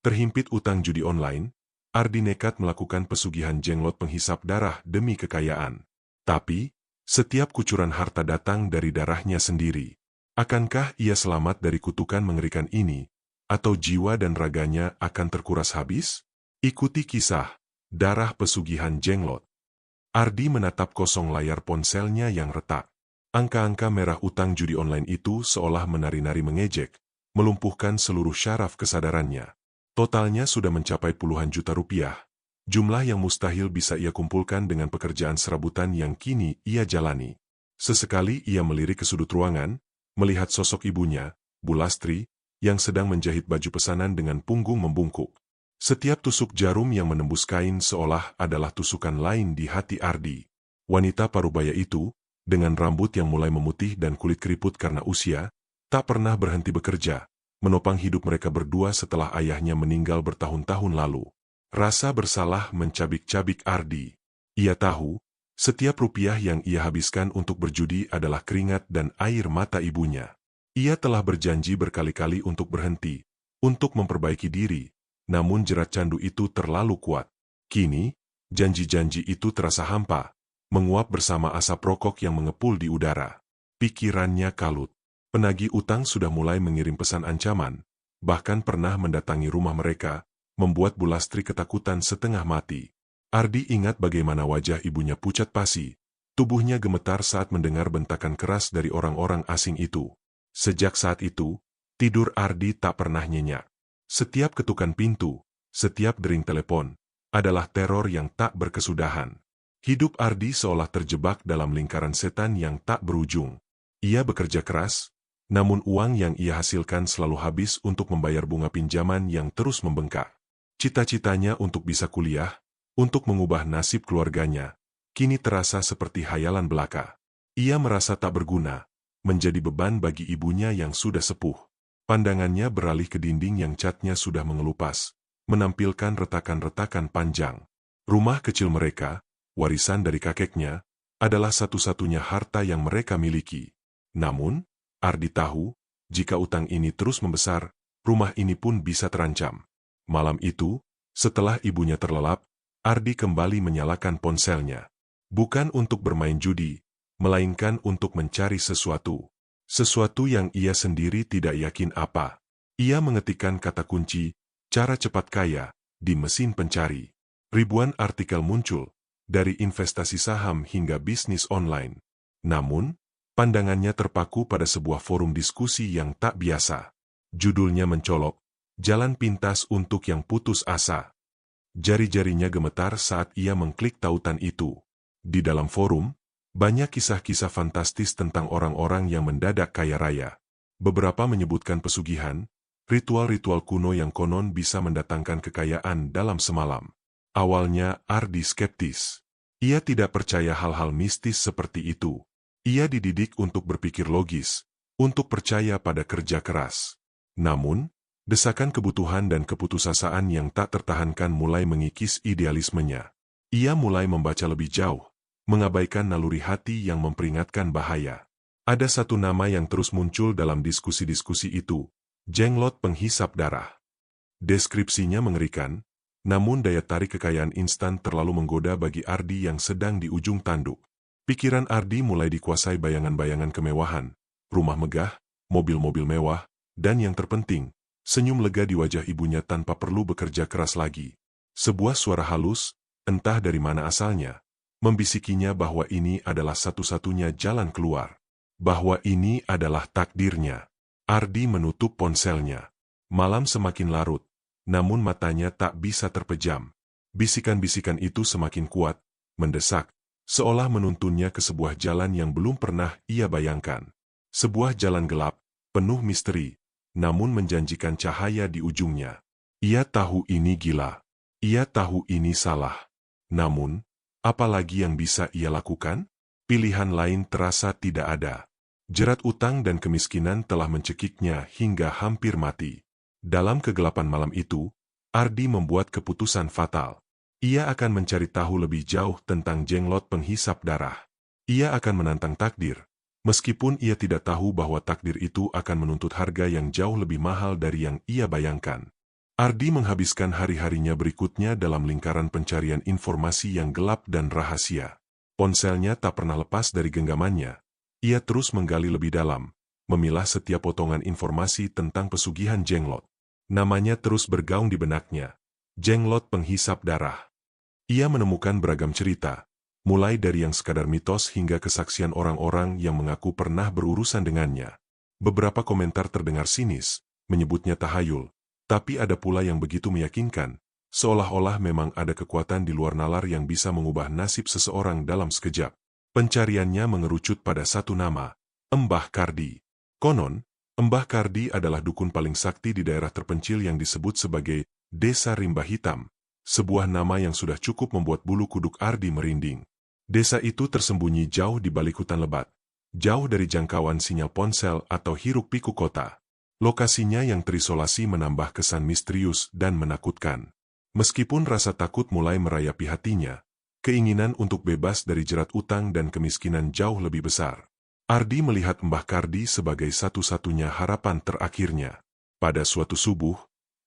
Terhimpit utang judi online, Ardi nekat melakukan pesugihan jenglot penghisap darah demi kekayaan. Tapi, setiap kucuran harta datang dari darahnya sendiri. Akankah ia selamat dari kutukan mengerikan ini, atau jiwa dan raganya akan terkuras habis? Ikuti kisah Darah Pesugihan Jenglot. Ardi menatap kosong layar ponselnya yang retak. Angka-angka merah utang judi online itu seolah menari-nari mengejek, melumpuhkan seluruh syaraf kesadarannya. Totalnya sudah mencapai puluhan juta rupiah, jumlah yang mustahil bisa ia kumpulkan dengan pekerjaan serabutan yang kini ia jalani. Sesekali ia melirik ke sudut ruangan, melihat sosok ibunya, Bu Lastri, yang sedang menjahit baju pesanan dengan punggung membungkuk. Setiap tusuk jarum yang menembus kain seolah adalah tusukan lain di hati Ardi. Wanita parubaya itu, dengan rambut yang mulai memutih dan kulit keriput karena usia, tak pernah berhenti bekerja, menopang hidup mereka berdua setelah ayahnya meninggal bertahun-tahun lalu. Rasa bersalah mencabik-cabik Ardi. Ia tahu, setiap rupiah yang ia habiskan untuk berjudi adalah keringat dan air mata ibunya. Ia telah berjanji berkali-kali untuk berhenti, untuk memperbaiki diri, namun jerat candu itu terlalu kuat. Kini, janji-janji itu terasa hampa, menguap bersama asap rokok yang mengepul di udara. Pikirannya kalut. Penagih utang sudah mulai mengirim pesan ancaman, bahkan pernah mendatangi rumah mereka, membuat Bu Lastri ketakutan setengah mati. Ardi ingat bagaimana wajah ibunya pucat pasi, tubuhnya gemetar saat mendengar bentakan keras dari orang-orang asing itu. Sejak saat itu, tidur Ardi tak pernah nyenyak. Setiap ketukan pintu, setiap dering telepon, adalah teror yang tak berkesudahan. Hidup Ardi seolah terjebak dalam lingkaran setan yang tak berujung. Ia bekerja keras, namun uang yang ia hasilkan selalu habis untuk membayar bunga pinjaman yang terus membengkak. Cita-citanya untuk bisa kuliah, untuk mengubah nasib keluarganya, kini terasa seperti hayalan belaka. Ia merasa tak berguna, menjadi beban bagi ibunya yang sudah sepuh. Pandangannya beralih ke dinding yang catnya sudah mengelupas, menampilkan retakan-retakan panjang. Rumah kecil mereka, warisan dari kakeknya, adalah satu-satunya harta yang mereka miliki. Namun, Ardi tahu, jika utang ini terus membesar, rumah ini pun bisa terancam. Malam itu, setelah ibunya terlelap, Ardi kembali menyalakan ponselnya. Bukan untuk bermain judi, melainkan untuk mencari sesuatu. Sesuatu yang ia sendiri tidak yakin apa. Ia mengetikkan kata kunci, cara cepat kaya, di mesin pencari. Ribuan artikel muncul, dari investasi saham hingga bisnis online. Namun, pandangannya terpaku pada sebuah forum diskusi yang tak biasa. Judulnya mencolok, Jalan Pintas untuk yang Putus Asa. Jari-jarinya gemetar saat ia mengklik tautan itu. Di dalam forum, banyak kisah-kisah fantastis tentang orang-orang yang mendadak kaya raya. Beberapa menyebutkan pesugihan, ritual-ritual kuno yang konon bisa mendatangkan kekayaan dalam semalam. Awalnya Ardi skeptis. Ia tidak percaya hal-hal mistis seperti itu. Ia dididik untuk berpikir logis, untuk percaya pada kerja keras. Namun, desakan kebutuhan dan keputusasaan yang tak tertahankan mulai mengikis idealismenya. Ia mulai membaca lebih jauh, mengabaikan naluri hati yang memperingatkan bahaya. Ada satu nama yang terus muncul dalam diskusi-diskusi itu, jenglot penghisap darah. Deskripsinya mengerikan, namun daya tarik kekayaan instan terlalu menggoda bagi Ardi yang sedang di ujung tanduk. Pikiran Ardi mulai dikuasai bayangan-bayangan kemewahan, rumah megah, mobil-mobil mewah, dan yang terpenting, senyum lega di wajah ibunya tanpa perlu bekerja keras lagi. Sebuah suara halus, entah dari mana asalnya, membisikinya bahwa ini adalah satu-satunya jalan keluar. Bahwa ini adalah takdirnya. Ardi menutup ponselnya. Malam semakin larut, namun matanya tak bisa terpejam. Bisikan-bisikan itu semakin kuat, mendesak, seolah menuntunnya ke sebuah jalan yang belum pernah ia bayangkan. Sebuah jalan gelap, penuh misteri, namun menjanjikan cahaya di ujungnya. Ia tahu ini gila. Ia tahu ini salah. Namun, apa lagi yang bisa ia lakukan? Pilihan lain terasa tidak ada. Jerat utang dan kemiskinan telah mencekiknya hingga hampir mati. Dalam kegelapan malam itu, Ardi membuat keputusan fatal. Ia akan mencari tahu lebih jauh tentang jenglot penghisap darah. Ia akan menantang takdir, meskipun ia tidak tahu bahwa takdir itu akan menuntut harga yang jauh lebih mahal dari yang ia bayangkan. Ardi menghabiskan hari-harinya berikutnya dalam lingkaran pencarian informasi yang gelap dan rahasia. Ponselnya tak pernah lepas dari genggamannya. Ia terus menggali lebih dalam, memilah setiap potongan informasi tentang pesugihan Jenglot. Namanya terus bergaung di benaknya. Jenglot penghisap darah. Ia menemukan beragam cerita, mulai dari yang sekadar mitos hingga kesaksian orang-orang yang mengaku pernah berurusan dengannya. Beberapa komentar terdengar sinis, menyebutnya tahayul, tapi ada pula yang begitu meyakinkan, seolah-olah memang ada kekuatan di luar nalar yang bisa mengubah nasib seseorang dalam sekejap. Pencariannya mengerucut pada satu nama, Mbah Kardi. Konon, Mbah Kardi adalah dukun paling sakti di daerah terpencil yang disebut sebagai Desa Rimba Hitam, sebuah nama yang sudah cukup membuat bulu kuduk Ardi merinding. Desa itu tersembunyi jauh di balik hutan lebat, jauh dari jangkauan sinyal ponsel atau hiruk-pikuk kota. Lokasinya yang terisolasi menambah kesan misterius dan menakutkan. Meskipun rasa takut mulai merayapi hatinya, keinginan untuk bebas dari jerat utang dan kemiskinan jauh lebih besar. Ardi melihat Mbah Kardi sebagai satu-satunya harapan terakhirnya. Pada suatu subuh,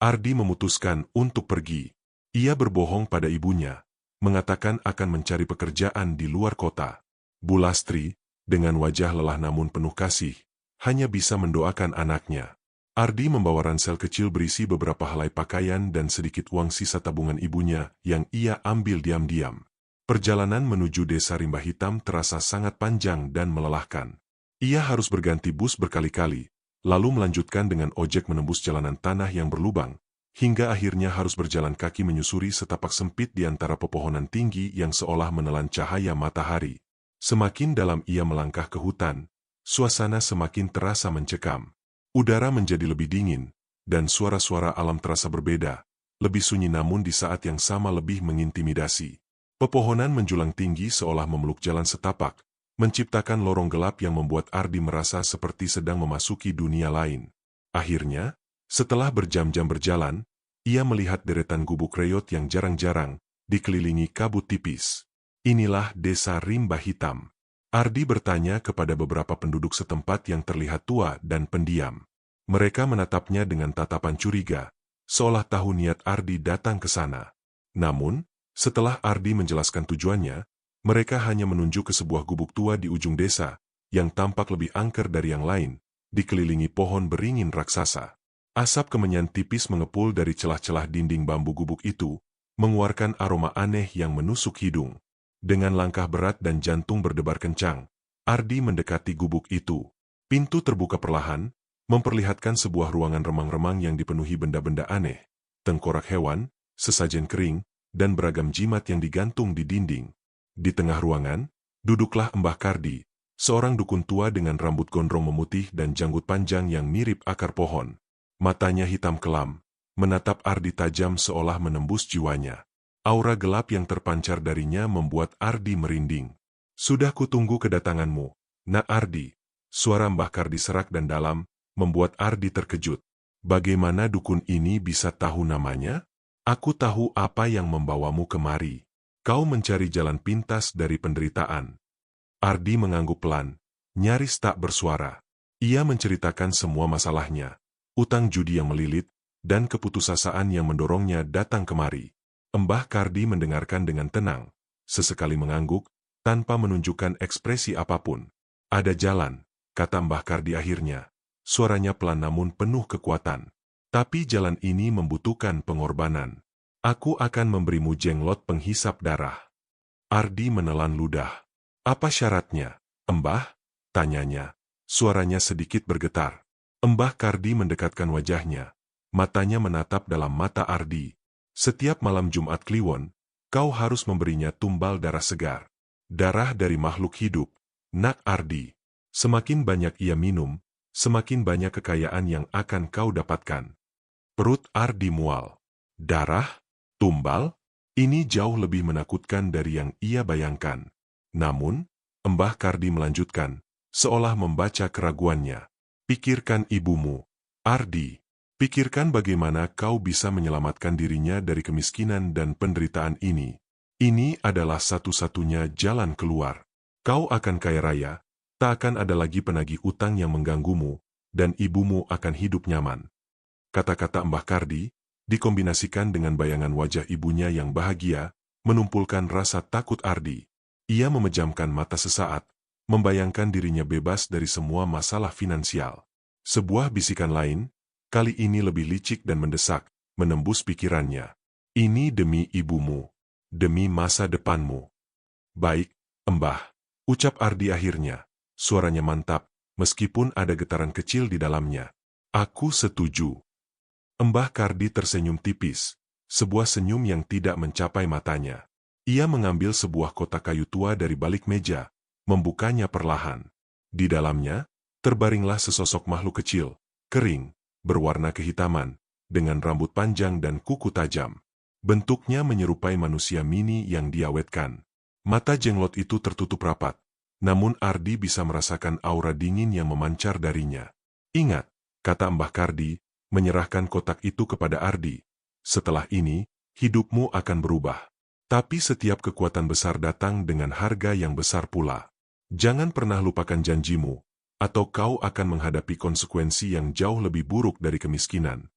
Ardi memutuskan untuk pergi. Ia berbohong pada ibunya, mengatakan akan mencari pekerjaan di luar kota. Bulastri, dengan wajah lelah namun penuh kasih, hanya bisa mendoakan anaknya. Ardi membawa ransel kecil berisi beberapa helai pakaian dan sedikit uang sisa tabungan ibunya yang ia ambil diam-diam. Perjalanan menuju Desa Rimba Hitam terasa sangat panjang dan melelahkan. Ia harus berganti bus berkali-kali, lalu melanjutkan dengan ojek menembus jalanan tanah yang berlubang, hingga akhirnya harus berjalan kaki menyusuri setapak sempit di antara pepohonan tinggi yang seolah menelan cahaya matahari. Semakin dalam ia melangkah ke hutan, suasana semakin terasa mencekam. Udara menjadi lebih dingin, dan suara-suara alam terasa berbeda, lebih sunyi namun di saat yang sama lebih mengintimidasi. Pepohonan menjulang tinggi seolah memeluk jalan setapak, menciptakan lorong gelap yang membuat Ardi merasa seperti sedang memasuki dunia lain. Akhirnya, setelah berjam-jam berjalan, ia melihat deretan gubuk reyot yang jarang-jarang, dikelilingi kabut tipis. Inilah Desa Rimba Hitam. Ardi bertanya kepada beberapa penduduk setempat yang terlihat tua dan pendiam. Mereka menatapnya dengan tatapan curiga, seolah tahu niat Ardi datang ke sana. Namun, setelah Ardi menjelaskan tujuannya, mereka hanya menunjuk ke sebuah gubuk tua di ujung desa, yang tampak lebih angker dari yang lain, dikelilingi pohon beringin raksasa. Asap kemenyan tipis mengepul dari celah-celah dinding bambu gubuk itu, mengeluarkan aroma aneh yang menusuk hidung. Dengan langkah berat dan jantung berdebar kencang, Ardi mendekati gubuk itu. Pintu terbuka perlahan, memperlihatkan sebuah ruangan remang-remang yang dipenuhi benda-benda aneh, tengkorak hewan, sesajen kering, dan beragam jimat yang digantung di dinding. Di tengah ruangan, duduklah Mbah Kardi, seorang dukun tua dengan rambut gondrong memutih dan janggut panjang yang mirip akar pohon. Matanya hitam kelam, menatap Ardi tajam seolah menembus jiwanya. Aura gelap yang terpancar darinya membuat Ardi merinding. "Sudah kutunggu kedatanganmu, Nak Ardi." Suara Mbah Kardi serak dan dalam, membuat Ardi terkejut. "Bagaimana dukun ini bisa tahu namanya? Aku tahu apa yang membawamu kemari. Kau mencari jalan pintas dari penderitaan." Ardi mengangguk pelan, nyaris tak bersuara. Ia menceritakan semua masalahnya, utang judi yang melilit, dan keputusasaan yang mendorongnya datang kemari. Mbah Kardi mendengarkan dengan tenang, sesekali mengangguk, tanpa menunjukkan ekspresi apapun. "Ada jalan," kata Mbah Kardi akhirnya. Suaranya pelan namun penuh kekuatan. "Tapi jalan ini membutuhkan pengorbanan. Aku akan memberimu jenglot penghisap darah." Ardi menelan ludah. "Apa syaratnya, Mbah?" tanyanya. Suaranya sedikit bergetar. Mbah Kardi mendekatkan wajahnya. Matanya menatap dalam mata Ardi. "Setiap malam Jumat Kliwon, kau harus memberinya tumbal darah segar. Darah dari makhluk hidup, Nak Ardi. Semakin banyak ia minum, semakin banyak kekayaan yang akan kau dapatkan." Perut Ardi mual. Darah? Tumbal? Ini jauh lebih menakutkan dari yang ia bayangkan. Namun, Mbah Kardi melanjutkan, seolah membaca keraguannya. "Pikirkan ibumu, Ardi. Pikirkan bagaimana kau bisa menyelamatkan dirinya dari kemiskinan dan penderitaan ini. Ini adalah satu-satunya jalan keluar. Kau akan kaya raya, tak akan ada lagi penagih utang yang mengganggumu, dan ibumu akan hidup nyaman." Kata-kata Mbah Kardi, dikombinasikan dengan bayangan wajah ibunya yang bahagia, menumpulkan rasa takut Ardi. Ia memejamkan mata sesaat, membayangkan dirinya bebas dari semua masalah finansial. Sebuah bisikan lain, kali ini lebih licik dan mendesak, menembus pikirannya. Ini demi ibumu, demi masa depanmu. Baik, Mbah, ucap Ardi akhirnya. Suaranya mantap, meskipun ada getaran kecil di dalamnya. Aku setuju. Mbah Kardi tersenyum tipis, sebuah senyum yang tidak mencapai matanya. Ia mengambil sebuah kotak kayu tua dari balik meja, membukanya perlahan. Di dalamnya, terbaringlah sesosok makhluk kecil, kering, berwarna kehitaman, dengan rambut panjang dan kuku tajam. Bentuknya menyerupai manusia mini yang diawetkan. Mata jenglot itu tertutup rapat, namun Ardi bisa merasakan aura dingin yang memancar darinya. Ingat, kata Mbah Kardi, menyerahkan kotak itu kepada Ardi. Setelah ini, hidupmu akan berubah. Tapi setiap kekuatan besar datang dengan harga yang besar pula. Jangan pernah lupakan janjimu, atau kau akan menghadapi konsekuensi yang jauh lebih buruk dari kemiskinan.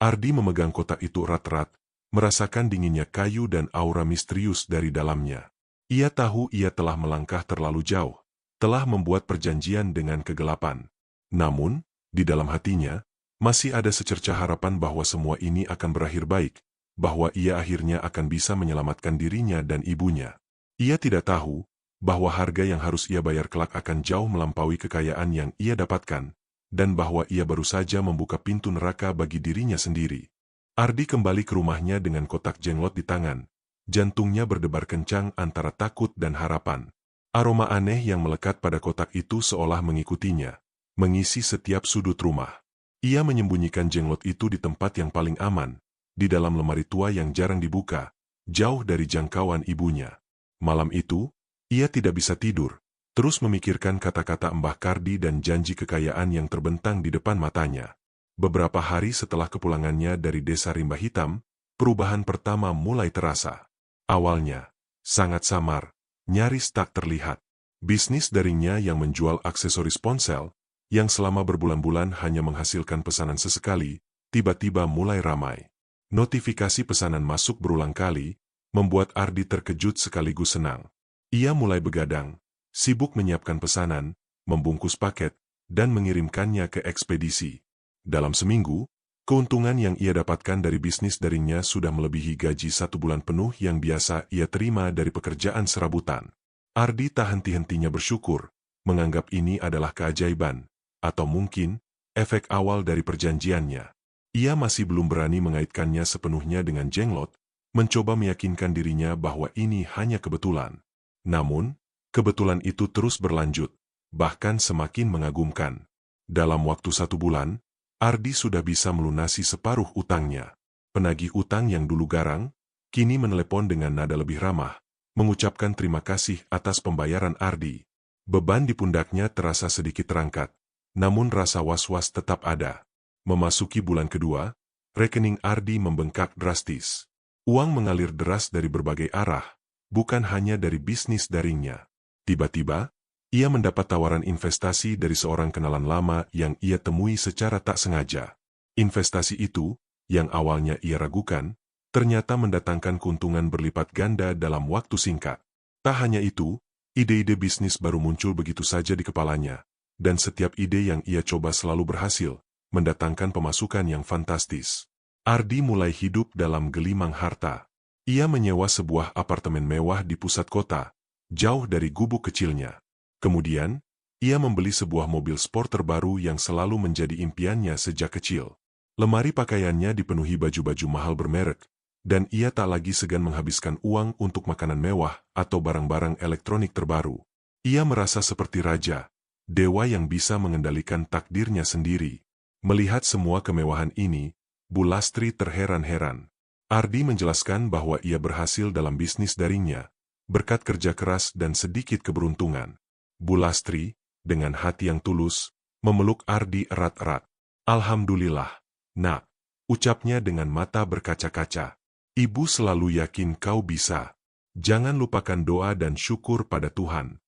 Ardi memegang kotak itu erat-erat, merasakan dinginnya kayu dan aura misterius dari dalamnya. Ia tahu ia telah melangkah terlalu jauh, telah membuat perjanjian dengan kegelapan. Namun, di dalam hatinya, masih ada secercah harapan bahwa semua ini akan berakhir baik, bahwa ia akhirnya akan bisa menyelamatkan dirinya dan ibunya. Ia tidak tahu bahwa harga yang harus ia bayar kelak akan jauh melampaui kekayaan yang ia dapatkan, dan bahwa ia baru saja membuka pintu neraka bagi dirinya sendiri. Ardi kembali ke rumahnya dengan kotak jenglot di tangan. Jantungnya berdebar kencang antara takut dan harapan. Aroma aneh yang melekat pada kotak itu seolah mengikutinya, mengisi setiap sudut rumah. Ia menyembunyikan jenglot itu di tempat yang paling aman, di dalam lemari tua yang jarang dibuka, jauh dari jangkauan ibunya. Malam itu, ia tidak bisa tidur, terus memikirkan kata-kata Mbah Kardi dan janji kekayaan yang terbentang di depan matanya. Beberapa hari setelah kepulangannya dari desa Rimba Hitam, perubahan pertama mulai terasa. Awalnya, sangat samar, nyaris tak terlihat. Bisnis daringnya yang menjual aksesoris ponsel, yang selama berbulan-bulan hanya menghasilkan pesanan sesekali, tiba-tiba mulai ramai. Notifikasi pesanan masuk berulang kali, membuat Ardi terkejut sekaligus senang. Ia mulai begadang, sibuk menyiapkan pesanan, membungkus paket, dan mengirimkannya ke ekspedisi. Dalam seminggu, keuntungan yang ia dapatkan dari bisnis daringnya sudah melebihi gaji 1 bulan penuh yang biasa ia terima dari pekerjaan serabutan. Ardi tak henti-hentinya bersyukur, menganggap ini adalah keajaiban, atau mungkin, efek awal dari perjanjiannya. Ia masih belum berani mengaitkannya sepenuhnya dengan jenglot, mencoba meyakinkan dirinya bahwa ini hanya kebetulan. Namun, kebetulan itu terus berlanjut, bahkan semakin mengagumkan. Dalam waktu 1 bulan, Ardi sudah bisa melunasi separuh utangnya. Penagih utang yang dulu garang, kini menelepon dengan nada lebih ramah, mengucapkan terima kasih atas pembayaran Ardi. Beban di pundaknya terasa sedikit terangkat, namun rasa was-was tetap ada. Memasuki bulan kedua, rekening Ardi membengkak drastis. Uang mengalir deras dari berbagai arah, bukan hanya dari bisnis daringnya. Tiba-tiba, ia mendapat tawaran investasi dari seorang kenalan lama yang ia temui secara tak sengaja. Investasi itu, yang awalnya ia ragukan, ternyata mendatangkan keuntungan berlipat ganda dalam waktu singkat. Tak hanya itu, ide-ide bisnis baru muncul begitu saja di kepalanya, dan setiap ide yang ia coba selalu berhasil, mendatangkan pemasukan yang fantastis. Ardi mulai hidup dalam gelimang harta. Ia menyewa sebuah apartemen mewah di pusat kota, jauh dari gubuk kecilnya. Kemudian, ia membeli sebuah mobil sport terbaru yang selalu menjadi impiannya sejak kecil. Lemari pakaiannya dipenuhi baju-baju mahal bermerek, dan ia tak lagi segan menghabiskan uang untuk makanan mewah atau barang-barang elektronik terbaru. Ia merasa seperti raja, dewa yang bisa mengendalikan takdirnya sendiri. Melihat semua kemewahan ini, Bu Lastri terheran-heran. Ardi menjelaskan bahwa ia berhasil dalam bisnis daringnya, berkat kerja keras dan sedikit keberuntungan. Bu Lastri, dengan hati yang tulus, memeluk Ardi erat-erat. Alhamdulillah, nak, ucapnya dengan mata berkaca-kaca. Ibu selalu yakin kau bisa. Jangan lupakan doa dan syukur pada Tuhan.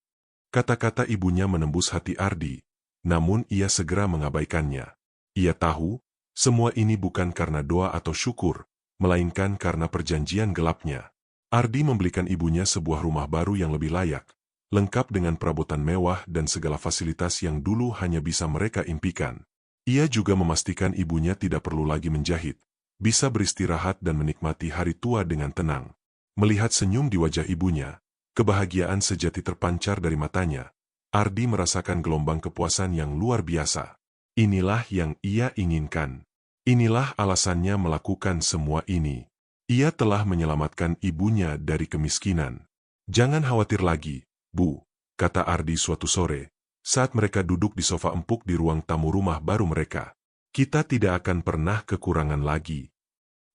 Kata-kata ibunya menembus hati Ardi, namun ia segera mengabaikannya. Ia tahu Semua ini bukan karena doa atau syukur, melainkan karena perjanjian gelapnya. Ardi membelikan ibunya sebuah rumah baru yang lebih layak, lengkap dengan perabotan mewah dan segala fasilitas yang dulu hanya bisa mereka impikan. Ia juga memastikan ibunya tidak perlu lagi menjahit, bisa beristirahat dan menikmati hari tua dengan tenang. Melihat senyum di wajah ibunya, kebahagiaan sejati terpancar dari matanya. Ardi merasakan gelombang kepuasan yang luar biasa. Inilah yang ia inginkan. Inilah alasannya melakukan semua ini. Ia telah menyelamatkan ibunya dari kemiskinan. "Jangan khawatir lagi, Bu," kata Ardi suatu sore, saat mereka duduk di sofa empuk di ruang tamu rumah baru mereka. "Kita tidak akan pernah kekurangan lagi."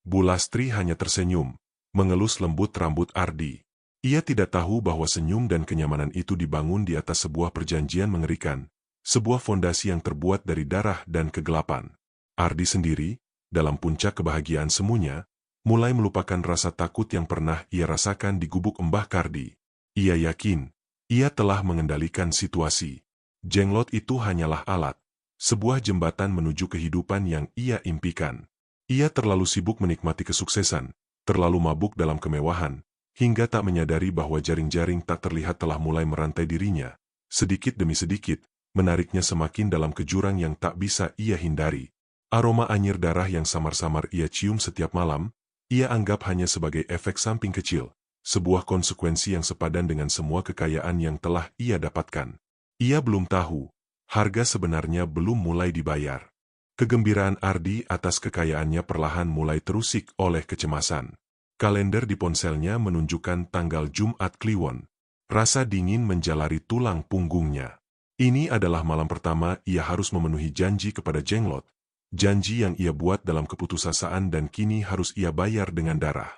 Bu Lastri hanya tersenyum, mengelus lembut rambut Ardi. Ia tidak tahu bahwa senyum dan kenyamanan itu dibangun di atas sebuah perjanjian mengerikan, sebuah fondasi yang terbuat dari darah dan kegelapan. Ardi sendiri, dalam puncak kebahagiaan semuanya, mulai melupakan rasa takut yang pernah ia rasakan di gubuk Mbah Kardi. Ia yakin, ia telah mengendalikan situasi. Jenglot itu hanyalah alat, sebuah jembatan menuju kehidupan yang ia impikan. Ia terlalu sibuk menikmati kesuksesan, terlalu mabuk dalam kemewahan, hingga tak menyadari bahwa jaring-jaring tak terlihat telah mulai merantai dirinya. Sedikit demi sedikit, menariknya semakin dalam kejurang yang tak bisa ia hindari. Aroma anyir darah yang samar-samar ia cium setiap malam, ia anggap hanya sebagai efek samping kecil, sebuah konsekuensi yang sepadan dengan semua kekayaan yang telah ia dapatkan. Ia belum tahu, harga sebenarnya belum mulai dibayar. Kegembiraan Ardi atas kekayaannya perlahan mulai terusik oleh kecemasan. Kalender di ponselnya menunjukkan tanggal Jumat Kliwon. Rasa dingin menjalari tulang punggungnya. Ini adalah malam pertama ia harus memenuhi janji kepada Jenglot. Janji yang ia buat dalam keputusasaan dan kini harus ia bayar dengan darah.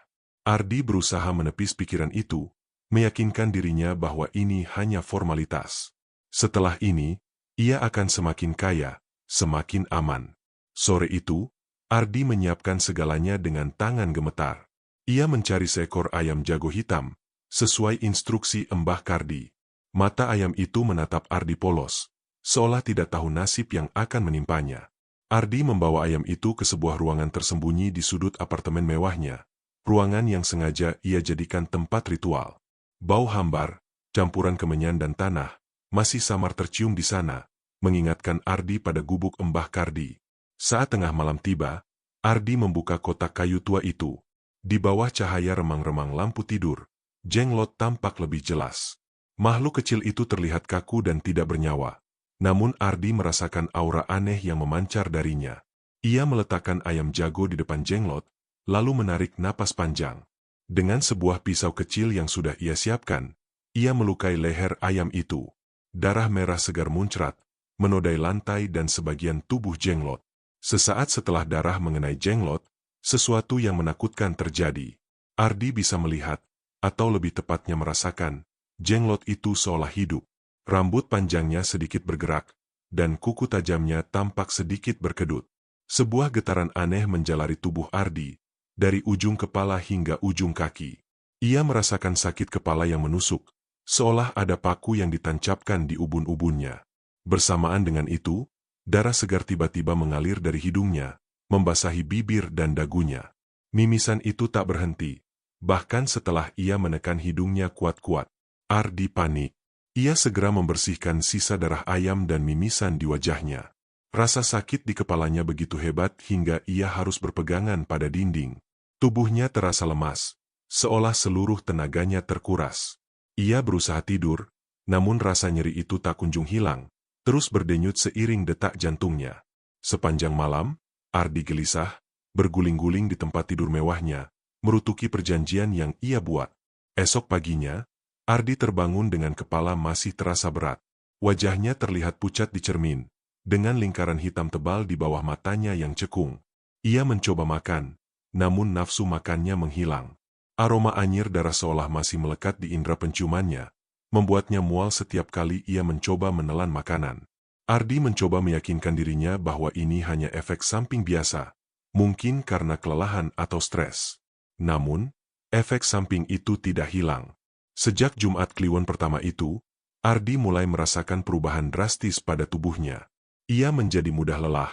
Ardi berusaha menepis pikiran itu, meyakinkan dirinya bahwa ini hanya formalitas. Setelah ini, ia akan semakin kaya, semakin aman. Sore itu, Ardi menyiapkan segalanya dengan tangan gemetar. Ia mencari seekor ayam jago hitam, sesuai instruksi Mbah Kardi. Mata ayam itu menatap Ardi polos, seolah tidak tahu nasib yang akan menimpanya. Ardi membawa ayam itu ke sebuah ruangan tersembunyi di sudut apartemen mewahnya, ruangan yang sengaja ia jadikan tempat ritual. Bau hambar, campuran kemenyan dan tanah, masih samar tercium di sana, mengingatkan Ardi pada gubuk Mbah Kardi. Saat tengah malam tiba, Ardi membuka kotak kayu tua itu. Di bawah cahaya remang-remang lampu tidur, Jenglot tampak lebih jelas. Makhluk kecil itu terlihat kaku dan tidak bernyawa. Namun Ardi merasakan aura aneh yang memancar darinya. Ia meletakkan ayam jago di depan Jenglot, lalu menarik napas panjang. Dengan sebuah pisau kecil yang sudah ia siapkan, ia melukai leher ayam itu. Darah merah segar muncrat, menodai lantai dan sebagian tubuh Jenglot. Sesaat setelah darah mengenai Jenglot, sesuatu yang menakutkan terjadi. Ardi bisa melihat, atau lebih tepatnya merasakan, Jenglot itu seolah hidup. Rambut panjangnya sedikit bergerak, dan kuku tajamnya tampak sedikit berkedut. Sebuah getaran aneh menjalari tubuh Ardi, dari ujung kepala hingga ujung kaki. Ia merasakan sakit kepala yang menusuk, seolah ada paku yang ditancapkan di ubun-ubunnya. Bersamaan dengan itu, darah segar tiba-tiba mengalir dari hidungnya, membasahi bibir dan dagunya. Mimisan itu tak berhenti, bahkan setelah ia menekan hidungnya kuat-kuat. Ardi panik. Ia segera membersihkan sisa darah ayam dan mimisan di wajahnya. Rasa sakit di kepalanya begitu hebat hingga ia harus berpegangan pada dinding. Tubuhnya terasa lemas, seolah seluruh tenaganya terkuras. Ia berusaha tidur, namun rasa nyeri itu tak kunjung hilang, terus berdenyut seiring detak jantungnya. Sepanjang malam, Ardi gelisah, berguling-guling di tempat tidur mewahnya, merutuki perjanjian yang ia buat. Esok paginya, Ardi terbangun dengan kepala masih terasa berat. Wajahnya terlihat pucat di cermin, dengan lingkaran hitam tebal di bawah matanya yang cekung. Ia mencoba makan, namun nafsu makannya menghilang. Aroma anyir darah seolah masih melekat di indera penciumannya, membuatnya mual setiap kali ia mencoba menelan makanan. Ardi mencoba meyakinkan dirinya bahwa ini hanya efek samping biasa, mungkin karena kelelahan atau stres. Namun, efek samping itu tidak hilang. Sejak Jumat Kliwon pertama itu, Ardi mulai merasakan perubahan drastis pada tubuhnya. Ia menjadi mudah lelah,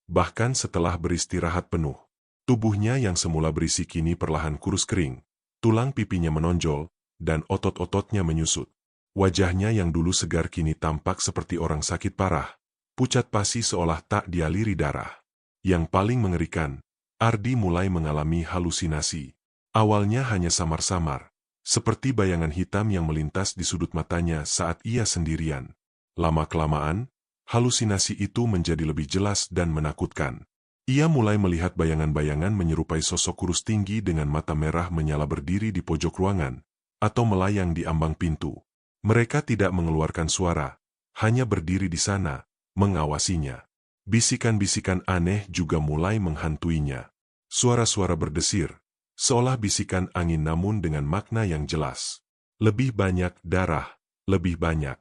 bahkan setelah beristirahat penuh. Tubuhnya yang semula berisi kini perlahan kurus kering, tulang pipinya menonjol, dan otot-ototnya menyusut. Wajahnya yang dulu segar kini tampak seperti orang sakit parah, pucat pasi seolah tak dialiri darah. Yang paling mengerikan, Ardi mulai mengalami halusinasi. Awalnya hanya samar-samar, seperti bayangan hitam yang melintas di sudut matanya saat ia sendirian. Lama-kelamaan, halusinasi itu menjadi lebih jelas dan menakutkan. Ia mulai melihat bayangan-bayangan menyerupai sosok kurus tinggi dengan mata merah menyala berdiri di pojok ruangan, atau melayang di ambang pintu. Mereka tidak mengeluarkan suara, hanya berdiri di sana, mengawasinya. Bisikan-bisikan aneh juga mulai menghantuinya. Suara-suara berdesir, seolah bisikan angin namun dengan makna yang jelas. Lebih banyak darah, lebih banyak.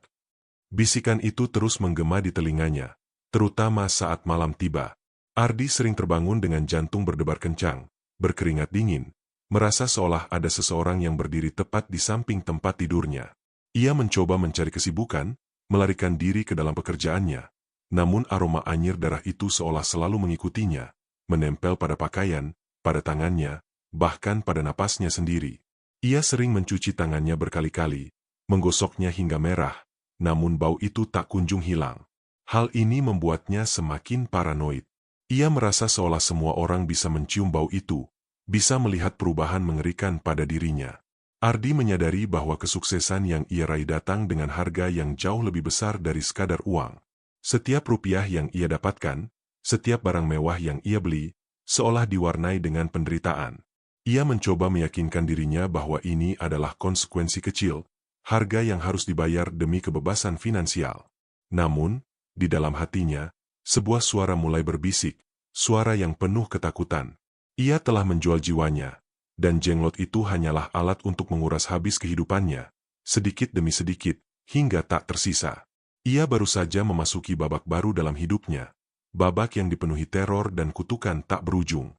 Bisikan itu terus menggema di telinganya, terutama saat malam tiba. Ardi sering terbangun dengan jantung berdebar kencang, berkeringat dingin, merasa seolah ada seseorang yang berdiri tepat di samping tempat tidurnya. Ia mencoba mencari kesibukan, melarikan diri ke dalam pekerjaannya, namun aroma anyir darah itu seolah selalu mengikutinya, menempel pada pakaian, pada tangannya, bahkan pada napasnya sendiri. Ia sering mencuci tangannya berkali-kali, menggosoknya hingga merah, namun bau itu tak kunjung hilang. Hal ini membuatnya semakin paranoid. Ia merasa seolah semua orang bisa mencium bau itu, bisa melihat perubahan mengerikan pada dirinya. Ardi menyadari bahwa kesuksesan yang ia raih datang dengan harga yang jauh lebih besar dari sekadar uang. Setiap rupiah yang ia dapatkan, setiap barang mewah yang ia beli, seolah diwarnai dengan penderitaan. Ia mencoba meyakinkan dirinya bahwa ini adalah konsekuensi kecil, harga yang harus dibayar demi kebebasan finansial. Namun, di dalam hatinya, sebuah suara mulai berbisik, suara yang penuh ketakutan. Ia telah menjual jiwanya, dan jenglot itu hanyalah alat untuk menguras habis kehidupannya, sedikit demi sedikit, hingga tak tersisa. Ia baru saja memasuki babak baru dalam hidupnya, babak yang dipenuhi teror dan kutukan tak berujung.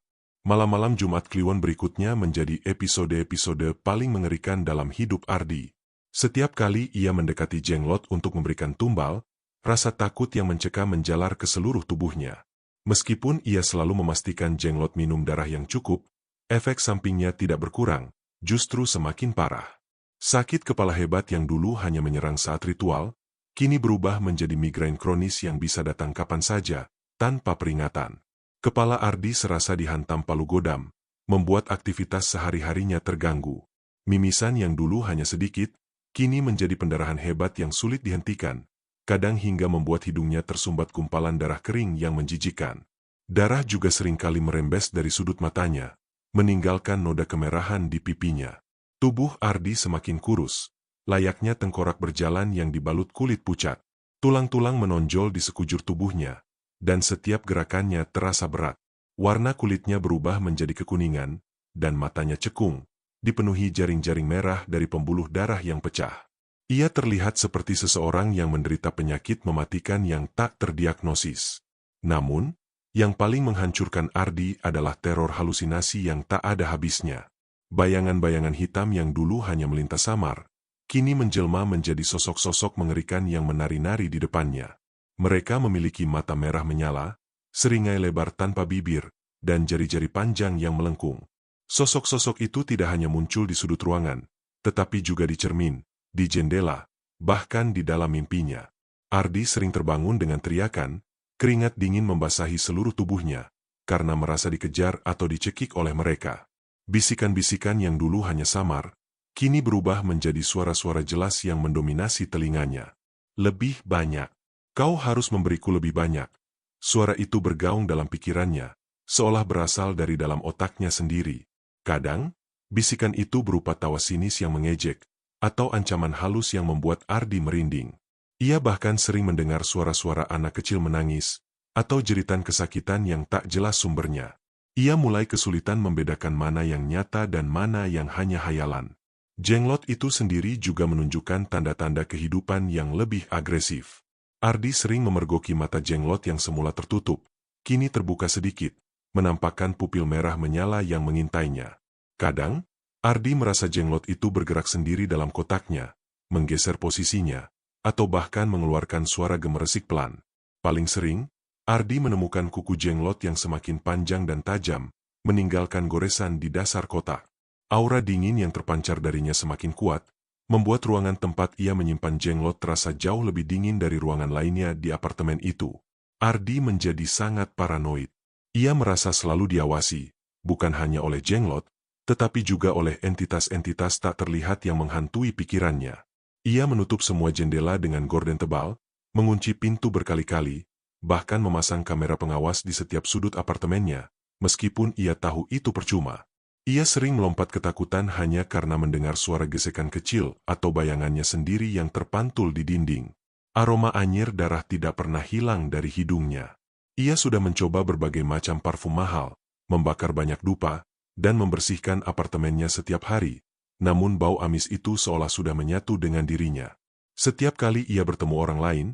Malam-malam Jumat Kliwon berikutnya menjadi episode-episode paling mengerikan dalam hidup Ardi. Setiap kali ia mendekati jenglot untuk memberikan tumbal, rasa takut yang mencekam menjalar ke seluruh tubuhnya. Meskipun ia selalu memastikan jenglot minum darah yang cukup, efek sampingnya tidak berkurang, justru semakin parah. Sakit kepala hebat yang dulu hanya menyerang saat ritual, kini berubah menjadi migrain kronis yang bisa datang kapan saja, tanpa peringatan. Kepala Ardi serasa dihantam palu godam, membuat aktivitas sehari-harinya terganggu. Mimisan yang dulu hanya sedikit, kini menjadi pendarahan hebat yang sulit dihentikan, kadang hingga membuat hidungnya tersumbat gumpalan darah kering yang menjijikkan. Darah juga seringkali merembes dari sudut matanya, meninggalkan noda kemerahan di pipinya. Tubuh Ardi semakin kurus, layaknya tengkorak berjalan yang dibalut kulit pucat. Tulang-tulang menonjol di sekujur tubuhnya, dan setiap gerakannya terasa berat. Warna kulitnya berubah menjadi kekuningan, dan matanya cekung, dipenuhi jaring-jaring merah dari pembuluh darah yang pecah. Ia terlihat seperti seseorang yang menderita penyakit mematikan yang tak terdiagnosis. Namun, yang paling menghancurkan Ardi adalah teror halusinasi yang tak ada habisnya. Bayangan-bayangan hitam yang dulu hanya melintas samar, kini menjelma menjadi sosok-sosok mengerikan yang menari-nari di depannya. Mereka memiliki mata merah menyala, seringai lebar tanpa bibir, dan jari-jari panjang yang melengkung. Sosok-sosok itu tidak hanya muncul di sudut ruangan, tetapi juga di cermin, di jendela, bahkan di dalam mimpinya. Ardi sering terbangun dengan teriakan, keringat dingin membasahi seluruh tubuhnya, karena merasa dikejar atau dicekik oleh mereka. Bisikan-bisikan yang dulu hanya samar, kini berubah menjadi suara-suara jelas yang mendominasi telinganya. Lebih banyak. Kau harus memberiku lebih banyak. Suara itu bergaung dalam pikirannya, seolah berasal dari dalam otaknya sendiri. Kadang, bisikan itu berupa tawa sinis yang mengejek, atau ancaman halus yang membuat Ardi merinding. Ia bahkan sering mendengar suara-suara anak kecil menangis, atau jeritan kesakitan yang tak jelas sumbernya. Ia mulai kesulitan membedakan mana yang nyata dan mana yang hanya hayalan. Jenglot itu sendiri juga menunjukkan tanda-tanda kehidupan yang lebih agresif. Ardi sering memergoki mata jenglot yang semula tertutup, kini terbuka sedikit, menampakkan pupil merah menyala yang mengintainya. Kadang, Ardi merasa jenglot itu bergerak sendiri dalam kotaknya, menggeser posisinya, atau bahkan mengeluarkan suara gemeresik pelan. Paling sering, Ardi menemukan kuku jenglot yang semakin panjang dan tajam, meninggalkan goresan di dasar kotak. Aura dingin yang terpancar darinya semakin kuat, membuat ruangan tempat ia menyimpan jenglot terasa jauh lebih dingin dari ruangan lainnya di apartemen itu. Ardi menjadi sangat paranoid. Ia merasa selalu diawasi, bukan hanya oleh jenglot, tetapi juga oleh entitas-entitas tak terlihat yang menghantui pikirannya. Ia menutup semua jendela dengan gorden tebal, mengunci pintu berkali-kali, bahkan memasang kamera pengawas di setiap sudut apartemennya, meskipun ia tahu itu percuma. Ia sering melompat ketakutan hanya karena mendengar suara gesekan kecil atau bayangannya sendiri yang terpantul di dinding. Aroma anyir darah tidak pernah hilang dari hidungnya. Ia sudah mencoba berbagai macam parfum mahal, membakar banyak dupa, dan membersihkan apartemennya setiap hari, namun bau amis itu seolah sudah menyatu dengan dirinya. Setiap kali ia bertemu orang lain,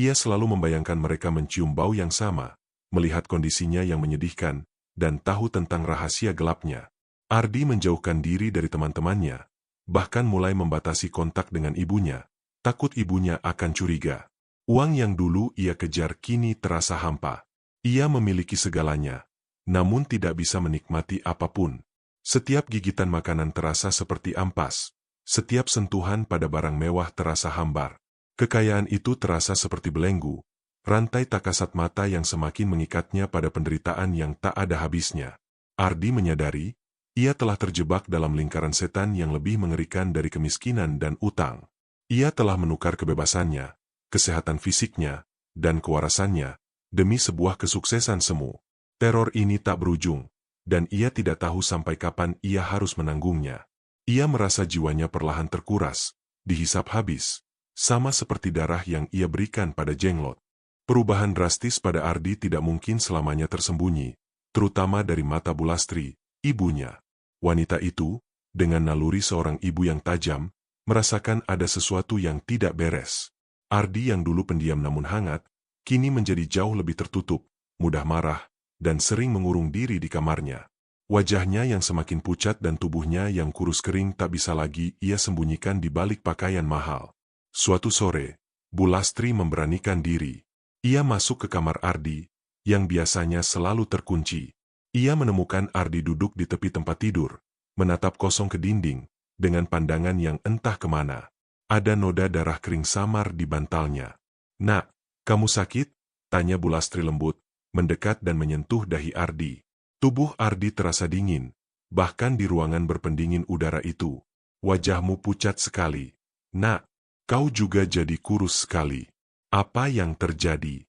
ia selalu membayangkan mereka mencium bau yang sama, melihat kondisinya yang menyedihkan, dan tahu tentang rahasia gelapnya. Ardi menjauhkan diri dari teman-temannya, bahkan mulai membatasi kontak dengan ibunya, takut ibunya akan curiga. Uang yang dulu ia kejar kini terasa hampa. Ia memiliki segalanya, namun tidak bisa menikmati apapun. Setiap gigitan makanan terasa seperti ampas. Setiap sentuhan pada barang mewah terasa hambar. Kekayaan itu terasa seperti belenggu, rantai tak kasat mata yang semakin mengikatnya pada penderitaan yang tak ada habisnya. Ardi menyadari, ia telah terjebak dalam lingkaran setan yang lebih mengerikan dari kemiskinan dan utang. Ia telah menukar kebebasannya, kesehatan fisiknya, dan kewarasannya, demi sebuah kesuksesan semu. Teror ini tak berujung, dan ia tidak tahu sampai kapan ia harus menanggungnya. Ia merasa jiwanya perlahan terkuras, dihisap habis, sama seperti darah yang ia berikan pada jenglot. Perubahan drastis pada Ardi tidak mungkin selamanya tersembunyi, terutama dari mata Bulastri, ibunya. Wanita itu, dengan naluri seorang ibu yang tajam, merasakan ada sesuatu yang tidak beres. Ardi yang dulu pendiam namun hangat, kini menjadi jauh lebih tertutup, mudah marah, dan sering mengurung diri di kamarnya. Wajahnya yang semakin pucat dan tubuhnya yang kurus kering tak bisa lagi ia sembunyikan di balik pakaian mahal. Suatu sore, Bulastri memberanikan diri. Ia masuk ke kamar Ardi, yang biasanya selalu terkunci. Ia menemukan Ardi duduk di tepi tempat tidur, menatap kosong ke dinding, dengan pandangan yang entah kemana. Ada noda darah kering samar di bantalnya. "Nak, kamu sakit?" tanya Bulastri lembut, mendekat dan menyentuh dahi Ardi. Tubuh Ardi terasa dingin, bahkan di ruangan berpendingin udara itu. "Wajahmu pucat sekali. Nak, kau juga jadi kurus sekali. Apa yang terjadi?"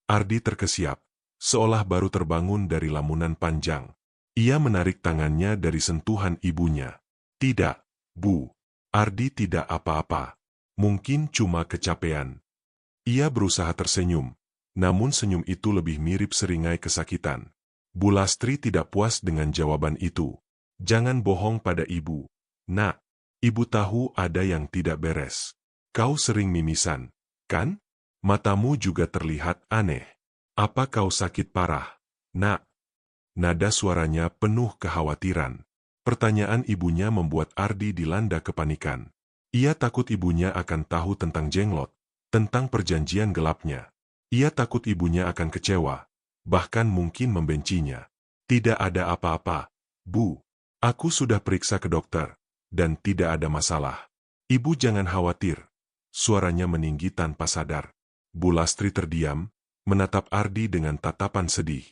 Ardi terkesiap, seolah baru terbangun dari lamunan panjang. Ia menarik tangannya dari sentuhan ibunya. "Tidak, Bu. Ardi tidak apa-apa. Mungkin cuma kecapean." Ia berusaha tersenyum, namun senyum itu lebih mirip seringai kesakitan. Bulastri tidak puas dengan jawaban itu. "Jangan bohong pada ibu. Nak, ibu tahu ada yang tidak beres. Kau sering mimisan, kan? Matamu juga terlihat aneh. Apa kau sakit parah, Nak?" Nada suaranya penuh kekhawatiran. Pertanyaan ibunya membuat Ardi dilanda kepanikan. Ia takut ibunya akan tahu tentang jenglot, tentang perjanjian gelapnya. Ia takut ibunya akan kecewa, bahkan mungkin membencinya. "Tidak ada apa-apa, Bu. Aku sudah periksa ke dokter, dan tidak ada masalah. Ibu jangan khawatir." Suaranya meninggi tanpa sadar. Bulastri terdiam, menatap Ardi dengan tatapan sedih.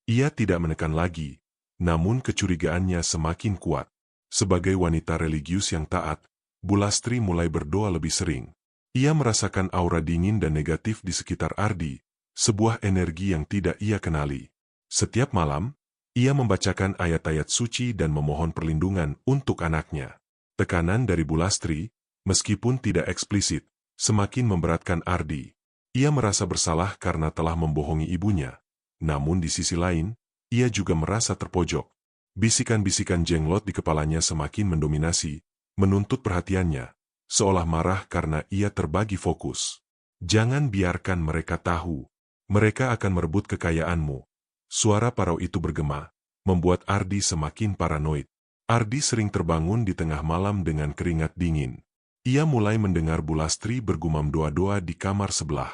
Ia tidak menekan lagi, namun kecurigaannya semakin kuat. Sebagai wanita religius yang taat, Bulastri mulai berdoa lebih sering. Ia merasakan aura dingin dan negatif di sekitar Ardi, sebuah energi yang tidak ia kenali. Setiap malam, ia membacakan ayat-ayat suci dan memohon perlindungan untuk anaknya. Tekanan dari Bulastri, meskipun tidak eksplisit, semakin memberatkan Ardi. Ia merasa bersalah karena telah membohongi ibunya. Namun di sisi lain, ia juga merasa terpojok. Bisikan-bisikan jenglot di kepalanya semakin mendominasi, menuntut perhatiannya, seolah marah karena ia terbagi fokus. "Jangan biarkan mereka tahu. Mereka akan merebut kekayaanmu." Suara parau itu bergema, membuat Ardi semakin paranoid. Ardi sering terbangun di tengah malam dengan keringat dingin. Ia mulai mendengar Bulastri bergumam doa-doa di kamar sebelah.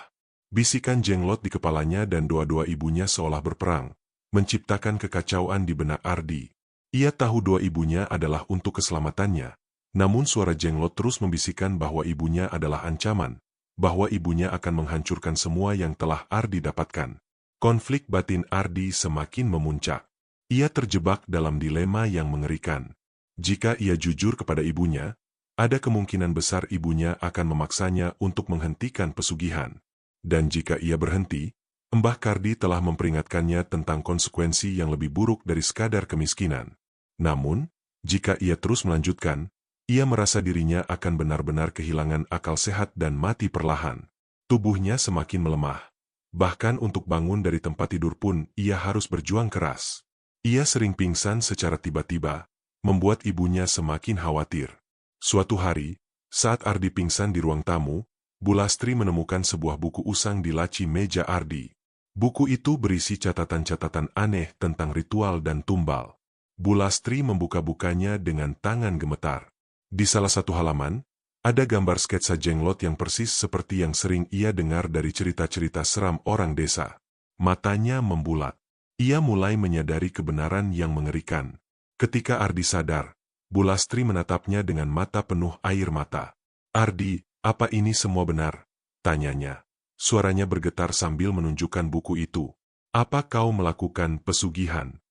Bisikan jenglot di kepalanya dan doa-doa ibunya seolah berperang, menciptakan kekacauan di benak Ardi. Ia tahu doa ibunya adalah untuk keselamatannya, namun suara jenglot terus membisikkan bahwa ibunya adalah ancaman, bahwa ibunya akan menghancurkan semua yang telah Ardi dapatkan. Konflik batin Ardi semakin memuncak. Ia terjebak dalam dilema yang mengerikan. Jika ia jujur kepada ibunya, ada kemungkinan besar ibunya akan memaksanya untuk menghentikan pesugihan. Dan jika ia berhenti, Mbah Kardi telah memperingatkannya tentang konsekuensi yang lebih buruk dari sekadar kemiskinan. Namun, jika ia terus melanjutkan, ia merasa dirinya akan benar-benar kehilangan akal sehat dan mati perlahan. Tubuhnya semakin melemah. Bahkan untuk bangun dari tempat tidur pun ia harus berjuang keras. Ia sering pingsan secara tiba-tiba, membuat ibunya semakin khawatir. Suatu hari, saat Ardi pingsan di ruang tamu, Bu Lastri menemukan sebuah buku usang di laci meja Ardi. Buku itu berisi catatan-catatan aneh tentang ritual dan tumbal. Bu Lastri membuka-bukanya dengan tangan gemetar. Di salah satu halaman, ada gambar sketsa jenglot yang persis seperti yang sering ia dengar dari cerita-cerita seram orang desa. Matanya membulat. Ia mulai menyadari kebenaran yang mengerikan. Ketika Ardi sadar, Bu Lastri menatapnya dengan mata penuh air mata. "Ardi, apa ini semua benar?" tanyanya. Suaranya bergetar sambil menunjukkan buku itu. "Apa kau melakukan pesugihan?"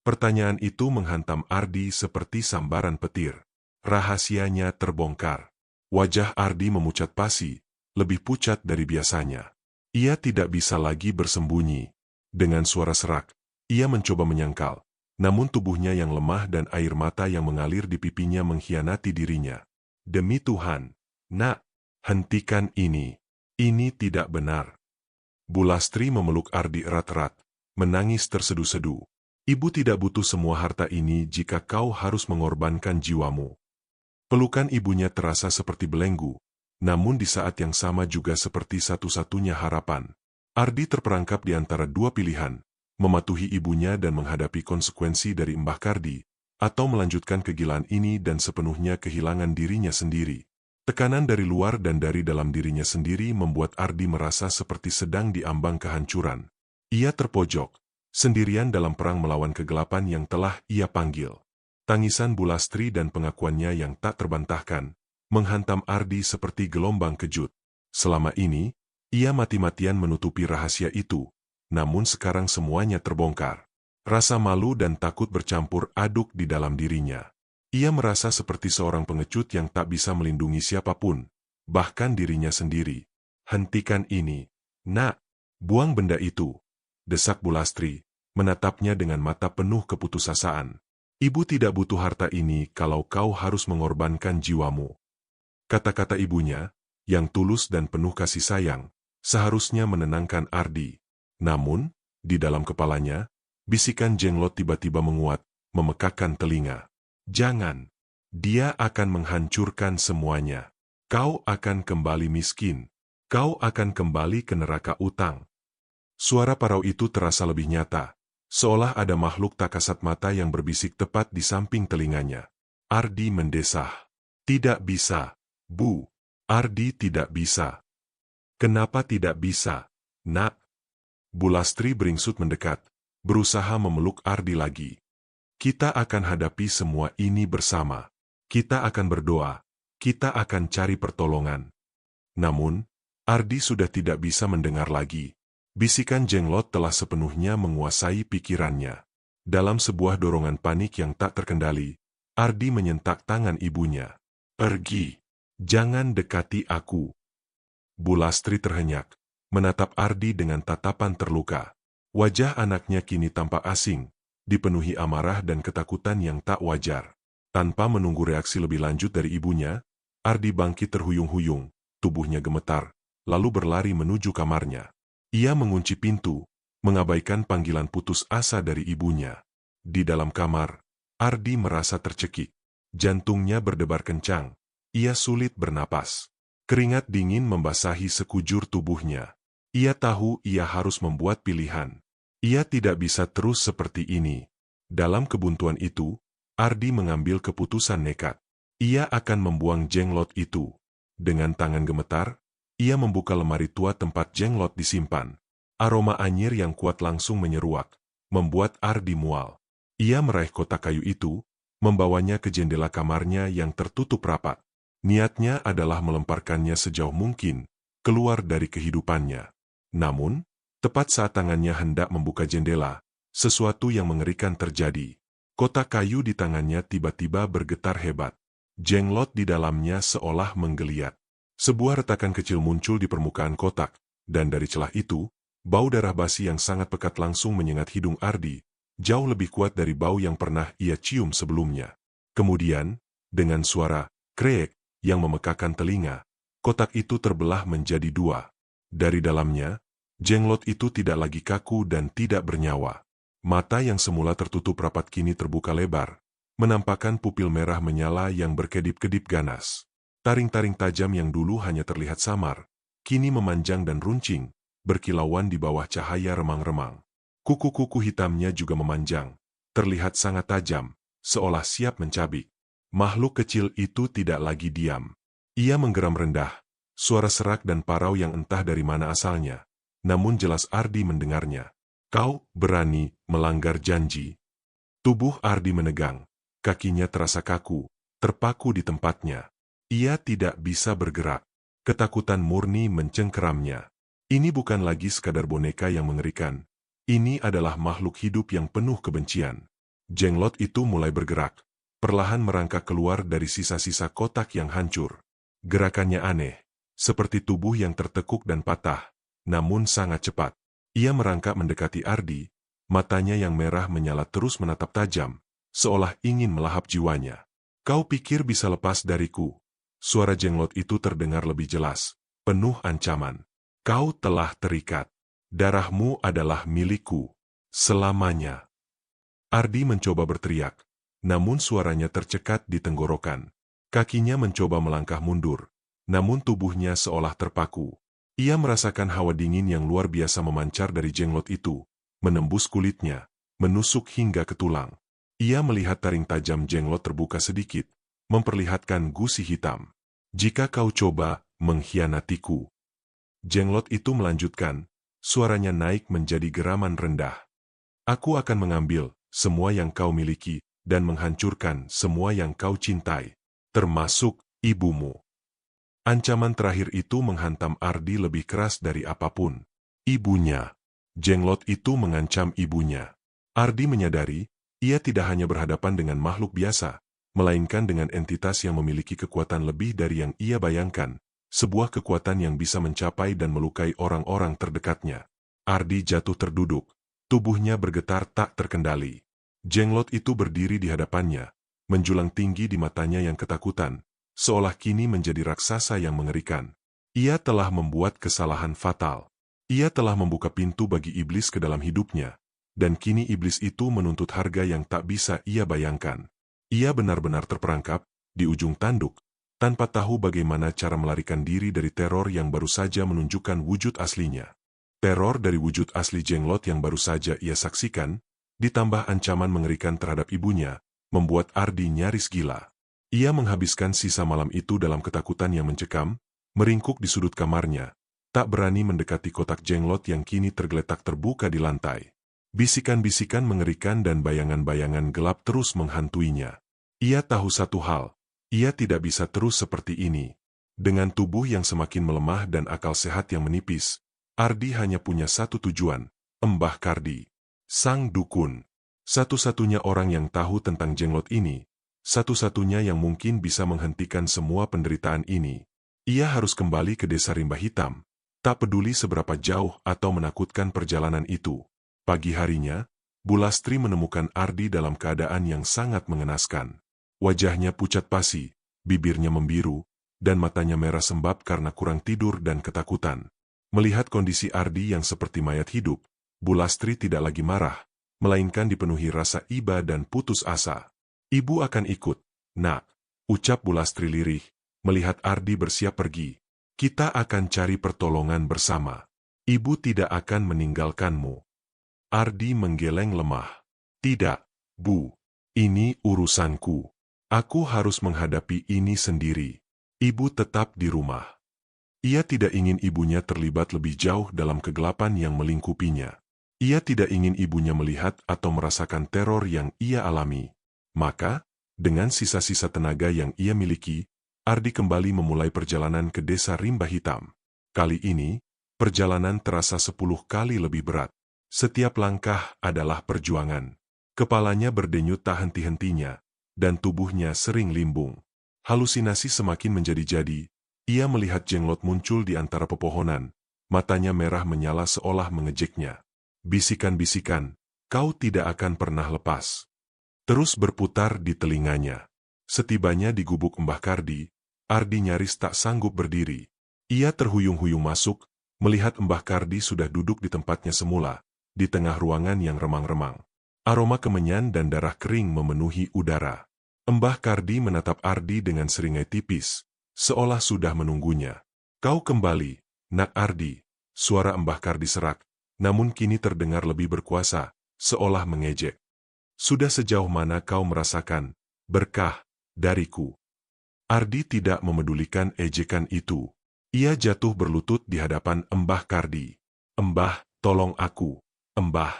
Pertanyaan itu menghantam Ardi seperti sambaran petir. Rahasianya terbongkar. Wajah Ardi memucat pasi, lebih pucat dari biasanya. Ia tidak bisa lagi bersembunyi. Dengan suara serak, ia mencoba menyangkal, namun tubuhnya yang lemah dan air mata yang mengalir di pipinya mengkhianati dirinya. "Demi Tuhan, Nak, hentikan ini. Ini tidak benar." Bu Lastri memeluk Ardi erat-erat, menangis tersedu-sedu. "Ibu tidak butuh semua harta ini jika kau harus mengorbankan jiwamu." Pelukan ibunya terasa seperti belenggu, namun di saat yang sama juga seperti satu-satunya harapan. Ardi terperangkap di antara dua pilihan, mematuhi ibunya dan menghadapi konsekuensi dari Mbah Kardi, atau melanjutkan kegilaan ini dan sepenuhnya kehilangan dirinya sendiri. Tekanan dari luar dan dari dalam dirinya sendiri membuat Ardi merasa seperti sedang diambang kehancuran. Ia terpojok, sendirian dalam perang melawan kegelapan yang telah ia panggil. Tangisan Bu Lastri dan pengakuannya yang tak terbantahkan, menghantam Ardi seperti gelombang kejut. Selama ini, ia mati-matian menutupi rahasia itu, namun sekarang semuanya terbongkar. Rasa malu dan takut bercampur aduk di dalam dirinya. Ia merasa seperti seorang pengecut yang tak bisa melindungi siapapun, bahkan dirinya sendiri. "Hentikan ini, Nak, buang benda itu," desak Bu Lastri, menatapnya dengan mata penuh keputusasaan. "Ibu tidak butuh harta ini kalau kau harus mengorbankan jiwamu." Kata-kata ibunya, yang tulus dan penuh kasih sayang, seharusnya menenangkan Ardi. Namun, di dalam kepalanya, bisikan jenglot tiba-tiba menguat, memekakkan telinga. "Jangan. Dia akan menghancurkan semuanya. Kau akan kembali miskin. Kau akan kembali ke neraka utang." Suara parau itu terasa lebih nyata, seolah ada makhluk tak kasat mata yang berbisik tepat di samping telinganya. Ardi mendesah. "Tidak bisa, Bu. Ardi tidak bisa." "Kenapa tidak bisa, Nak?" Bu Lastri beringsut mendekat, berusaha memeluk Ardi lagi. "Kita akan hadapi semua ini bersama. Kita akan berdoa. Kita akan cari pertolongan." Namun, Ardi sudah tidak bisa mendengar lagi. Bisikan jenglot telah sepenuhnya menguasai pikirannya. Dalam sebuah dorongan panik yang tak terkendali, Ardi menyentak tangan ibunya. "Pergi. Jangan dekati aku." Bu Lastri terhenyak, menatap Ardi dengan tatapan terluka. Wajah anaknya kini tampak asing, dipenuhi amarah dan ketakutan yang tak wajar. Tanpa menunggu reaksi lebih lanjut dari ibunya, Ardi bangkit terhuyung-huyung, tubuhnya gemetar, lalu berlari menuju kamarnya. Ia mengunci pintu, mengabaikan panggilan putus asa dari ibunya. Di dalam kamar, Ardi merasa tercekik. Jantungnya berdebar kencang. Ia sulit bernapas. Keringat dingin membasahi sekujur tubuhnya. Ia tahu ia harus membuat pilihan. Ia tidak bisa terus seperti ini. Dalam kebuntuan itu, Ardi mengambil keputusan nekat. Ia akan membuang jenglot itu. Dengan tangan gemetar, Ia membuka lemari tua tempat jenglot disimpan. Aroma anyir yang kuat langsung menyeruak, membuat Ardi mual. Ia meraih kotak kayu itu, membawanya ke jendela kamarnya yang tertutup rapat. Niatnya adalah melemparkannya sejauh mungkin, keluar dari kehidupannya. Namun, tepat saat tangannya hendak membuka jendela, sesuatu yang mengerikan terjadi. Kotak kayu di tangannya tiba-tiba bergetar hebat. Jenglot di dalamnya seolah menggeliat. Sebuah retakan kecil muncul di permukaan kotak, dan dari celah itu, bau darah basi yang sangat pekat langsung menyengat hidung Ardi, jauh lebih kuat dari bau yang pernah ia cium sebelumnya. Kemudian, dengan suara "krek" yang memekakan telinga, kotak itu terbelah menjadi dua. Dari dalamnya, jenglot itu tidak lagi kaku dan tidak bernyawa. Mata yang semula tertutup rapat kini terbuka lebar, menampakkan pupil merah menyala yang berkedip-kedip ganas. Taring-taring tajam yang dulu hanya terlihat samar, kini memanjang dan runcing, berkilauan di bawah cahaya remang-remang. Kuku-kuku hitamnya juga memanjang, terlihat sangat tajam, seolah siap mencabik. Makhluk kecil itu tidak lagi diam. Ia menggeram rendah, suara serak dan parau yang entah dari mana asalnya, namun jelas Ardi mendengarnya. "Kau berani melanggar janji." Tubuh Ardi menegang, kakinya terasa kaku, terpaku di tempatnya. Ia tidak bisa bergerak. Ketakutan murni mencengkeramnya. Ini bukan lagi sekadar boneka yang mengerikan. Ini adalah makhluk hidup yang penuh kebencian. Jenglot itu mulai bergerak, perlahan merangkak keluar dari sisa-sisa kotak yang hancur. Gerakannya aneh, seperti tubuh yang tertekuk dan patah, namun sangat cepat. Ia merangkak mendekati Ardi, matanya yang merah menyala terus menatap tajam, seolah ingin melahap jiwanya. "Kau pikir bisa lepas dariku?" Suara jenglot itu terdengar lebih jelas, penuh ancaman. "Kau telah terikat. Darahmu adalah milikku. Selamanya." Ardi mencoba berteriak, namun suaranya tercekat di tenggorokan. Kakinya mencoba melangkah mundur, namun tubuhnya seolah terpaku. Ia merasakan hawa dingin yang luar biasa memancar dari jenglot itu, menembus kulitnya, menusuk hingga ke tulang. Ia melihat taring tajam jenglot terbuka sedikit, memperlihatkan gusi hitam. "Jika kau coba mengkhianatiku." Jenglot itu melanjutkan, suaranya naik menjadi geraman rendah. "Aku akan mengambil semua yang kau miliki, dan menghancurkan semua yang kau cintai, termasuk ibumu." Ancaman terakhir itu menghantam Ardi lebih keras dari apapun. Ibunya. Jenglot itu mengancam ibunya. Ardi menyadari, ia tidak hanya berhadapan dengan makhluk biasa, melainkan dengan entitas yang memiliki kekuatan lebih dari yang ia bayangkan, sebuah kekuatan yang bisa mencapai dan melukai orang-orang terdekatnya. Ardi jatuh terduduk, tubuhnya bergetar tak terkendali. Jenglot itu berdiri di hadapannya, menjulang tinggi di matanya yang ketakutan, seolah kini menjadi raksasa yang mengerikan. Ia telah membuat kesalahan fatal. Ia telah membuka pintu bagi iblis ke dalam hidupnya, dan kini iblis itu menuntut harga yang tak bisa ia bayangkan. Ia benar-benar terperangkap di ujung tanduk, tanpa tahu bagaimana cara melarikan diri dari teror yang baru saja menunjukkan wujud aslinya. Teror dari wujud asli jenglot yang baru saja ia saksikan, ditambah ancaman mengerikan terhadap ibunya, membuat Ardi nyaris gila. Ia menghabiskan sisa malam itu dalam ketakutan yang mencekam, meringkuk di sudut kamarnya, tak berani mendekati kotak jenglot yang kini tergeletak terbuka di lantai. Bisikan-bisikan mengerikan dan bayangan-bayangan gelap terus menghantuinya. Ia tahu satu hal, ia tidak bisa terus seperti ini. Dengan tubuh yang semakin melemah dan akal sehat yang menipis, Ardi hanya punya satu tujuan, Mbah Kardi, sang dukun. Satu-satunya orang yang tahu tentang jenglot ini, satu-satunya yang mungkin bisa menghentikan semua penderitaan ini. Ia harus kembali ke desa Rimba Hitam, tak peduli seberapa jauh atau menakutkan perjalanan itu. Pagi harinya, Bulastri menemukan Ardi dalam keadaan yang sangat mengenaskan. Wajahnya pucat pasi, bibirnya membiru, dan matanya merah sembab karena kurang tidur dan ketakutan. Melihat kondisi Ardi yang seperti mayat hidup, Bulastri tidak lagi marah, melainkan dipenuhi rasa iba dan putus asa. "Ibu akan ikut, nak," ucap Bulastri lirih, melihat Ardi bersiap pergi. "Kita akan cari pertolongan bersama. Ibu tidak akan meninggalkanmu." Ardi menggeleng lemah. "Tidak, Bu. Ini urusanku. Aku harus menghadapi ini sendiri. Ibu tetap di rumah." Ia tidak ingin ibunya terlibat lebih jauh dalam kegelapan yang melingkupinya. Ia tidak ingin ibunya melihat atau merasakan teror yang ia alami. Maka, dengan sisa-sisa tenaga yang ia miliki, Ardi kembali memulai perjalanan ke desa Rimba Hitam. Kali ini, perjalanan terasa 10 kali lebih berat. Setiap langkah adalah perjuangan. Kepalanya berdenyut tak henti-hentinya, dan tubuhnya sering limbung. Halusinasi semakin menjadi-jadi. Ia melihat Jenglot muncul di antara pepohonan, matanya merah menyala seolah mengejeknya. Bisikan-bisikan, kau tidak akan pernah lepas. Terus berputar di telinganya. Setibanya di gubuk Mbah Kardi, Ardi nyaris tak sanggup berdiri. Ia terhuyung-huyung masuk, melihat Mbah Kardi sudah duduk di tempatnya semula, di tengah ruangan yang remang-remang. Aroma kemenyan dan darah kering memenuhi udara. Mbah Kardi menatap Ardi dengan seringai tipis, seolah sudah menunggunya. Kau kembali, Nak Ardi. Suara Mbah Kardi serak, namun kini terdengar lebih berkuasa, seolah mengejek. Sudah sejauh mana kau merasakan berkah dariku? Ardi tidak memedulikan ejekan itu. Ia jatuh berlutut di hadapan Mbah Kardi. Mbah, tolong aku. Mbah,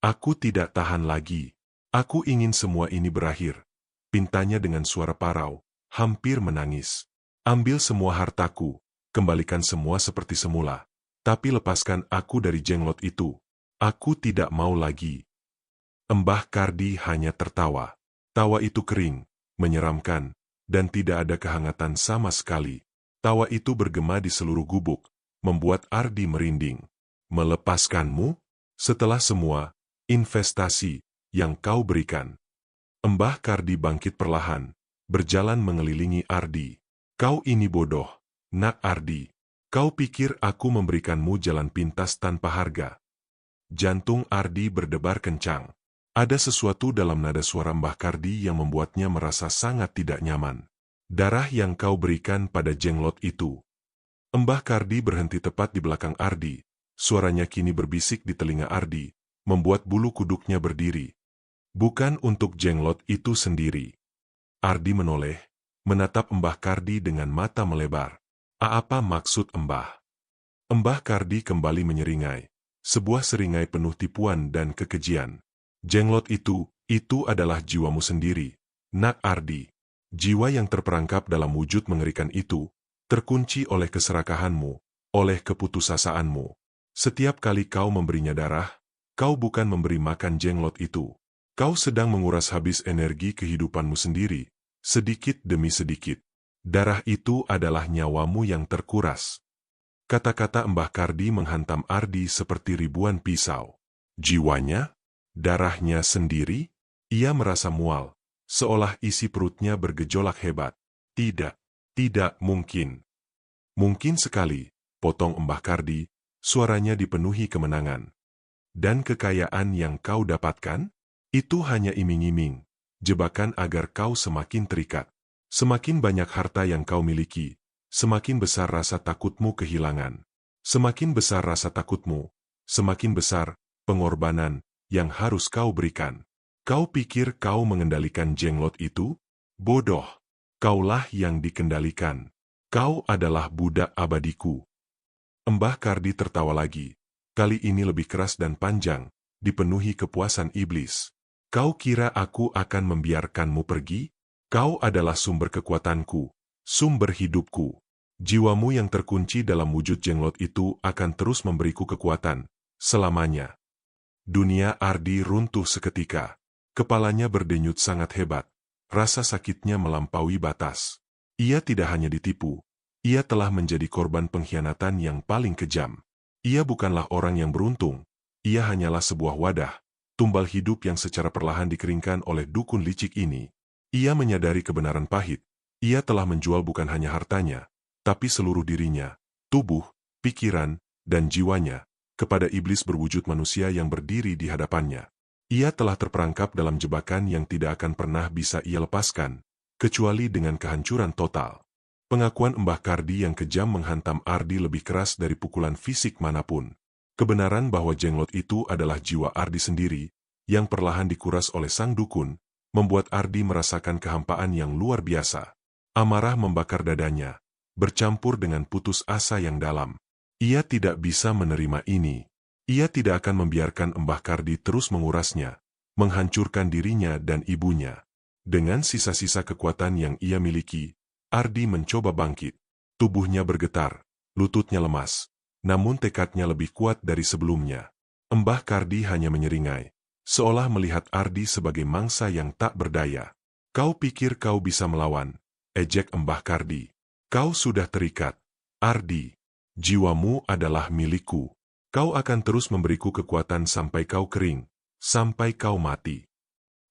aku tidak tahan lagi. Aku ingin semua ini berakhir. Pintanya dengan suara parau, hampir menangis. Ambil semua hartaku, kembalikan semua seperti semula. Tapi lepaskan aku dari Jenglot itu. Aku tidak mau lagi. Mbah Kardi hanya tertawa. Tawa itu kering, menyeramkan, dan tidak ada kehangatan sama sekali. Tawa itu bergema di seluruh gubuk, membuat Ardi merinding. Melepaskanmu? Setelah semua investasi yang kau berikan. Mbah Kardi bangkit perlahan, berjalan mengelilingi Ardi. Kau ini bodoh, Nak Ardi. Kau pikir aku memberikanmu jalan pintas tanpa harga? Jantung Ardi berdebar kencang. Ada sesuatu dalam nada suara Mbah Kardi yang membuatnya merasa sangat tidak nyaman. Darah yang kau berikan pada Jenglot itu. Mbah Kardi berhenti tepat di belakang Ardi. Suaranya kini berbisik di telinga Ardi, membuat bulu kuduknya berdiri. Bukan untuk Jenglot itu sendiri. Ardi menoleh, menatap Mbah Kardi dengan mata melebar. Apa maksud Mbah? Mbah Kardi kembali menyeringai. Sebuah seringai penuh tipuan dan kekejian. Jenglot itu adalah jiwamu sendiri, Nak Ardi. Jiwa yang terperangkap dalam wujud mengerikan itu, terkunci oleh keserakahanmu, oleh keputusasaanmu. Setiap kali kau memberinya darah, kau bukan memberi makan Jenglot itu. Kau sedang menguras habis energi kehidupanmu sendiri, sedikit demi sedikit. Darah itu adalah nyawamu yang terkuras. Kata-kata Mbah Kardi menghantam Ardi seperti ribuan pisau. Jiwanya? Darahnya sendiri? Ia merasa mual, seolah isi perutnya bergejolak hebat. Tidak mungkin. Mungkin sekali, potong Mbah Kardi, suaranya dipenuhi kemenangan. Dan kekayaan yang kau dapatkan? Itu hanya iming-iming, jebakan agar kau semakin terikat. Semakin banyak harta yang kau miliki, semakin besar rasa takutmu kehilangan. Semakin besar rasa takutmu, semakin besar pengorbanan yang harus kau berikan. Kau pikir kau mengendalikan Jenglot itu? Bodoh. Kaulah yang dikendalikan. Kau adalah budak abadiku. Mbah Kardi tertawa lagi. Kali ini lebih keras dan panjang, dipenuhi kepuasan iblis. Kau kira aku akan membiarkanmu pergi? Kau adalah sumber kekuatanku, sumber hidupku. Jiwamu yang terkunci dalam wujud Jenglot itu akan terus memberiku kekuatan, selamanya. Dunia Ardi runtuh seketika. Kepalanya berdenyut sangat hebat. Rasa sakitnya melampaui batas. Ia tidak hanya ditipu, ia telah menjadi korban pengkhianatan yang paling kejam. Ia bukanlah orang yang beruntung, ia hanyalah sebuah wadah, tumbal hidup yang secara perlahan dikeringkan oleh dukun licik ini. Ia menyadari kebenaran pahit. Ia telah menjual bukan hanya hartanya, tapi seluruh dirinya, tubuh, pikiran, dan jiwanya, kepada iblis berwujud manusia yang berdiri di hadapannya. Ia telah terperangkap dalam jebakan yang tidak akan pernah bisa ia lepaskan, kecuali dengan kehancuran total. Pengakuan Mbah Kardi yang kejam menghantam Ardi lebih keras dari pukulan fisik manapun. Kebenaran bahwa Jenglot itu adalah jiwa Ardi sendiri, yang perlahan dikuras oleh sang dukun, membuat Ardi merasakan kehampaan yang luar biasa. Amarah membakar dadanya, bercampur dengan putus asa yang dalam. Ia tidak bisa menerima ini. Ia tidak akan membiarkan Mbah Kardi terus mengurasnya, menghancurkan dirinya dan ibunya. Dengan sisa-sisa kekuatan yang ia miliki, Ardi mencoba bangkit. Tubuhnya bergetar, lututnya lemas, namun tekadnya lebih kuat dari sebelumnya. Mbah Kardi hanya menyeringai, seolah melihat Ardi sebagai mangsa yang tak berdaya. "Kau pikir kau bisa melawan?" ejek Mbah Kardi. "Kau sudah terikat, Ardi. Jiwamu adalah milikku. Kau akan terus memberiku kekuatan sampai kau kering, sampai kau mati."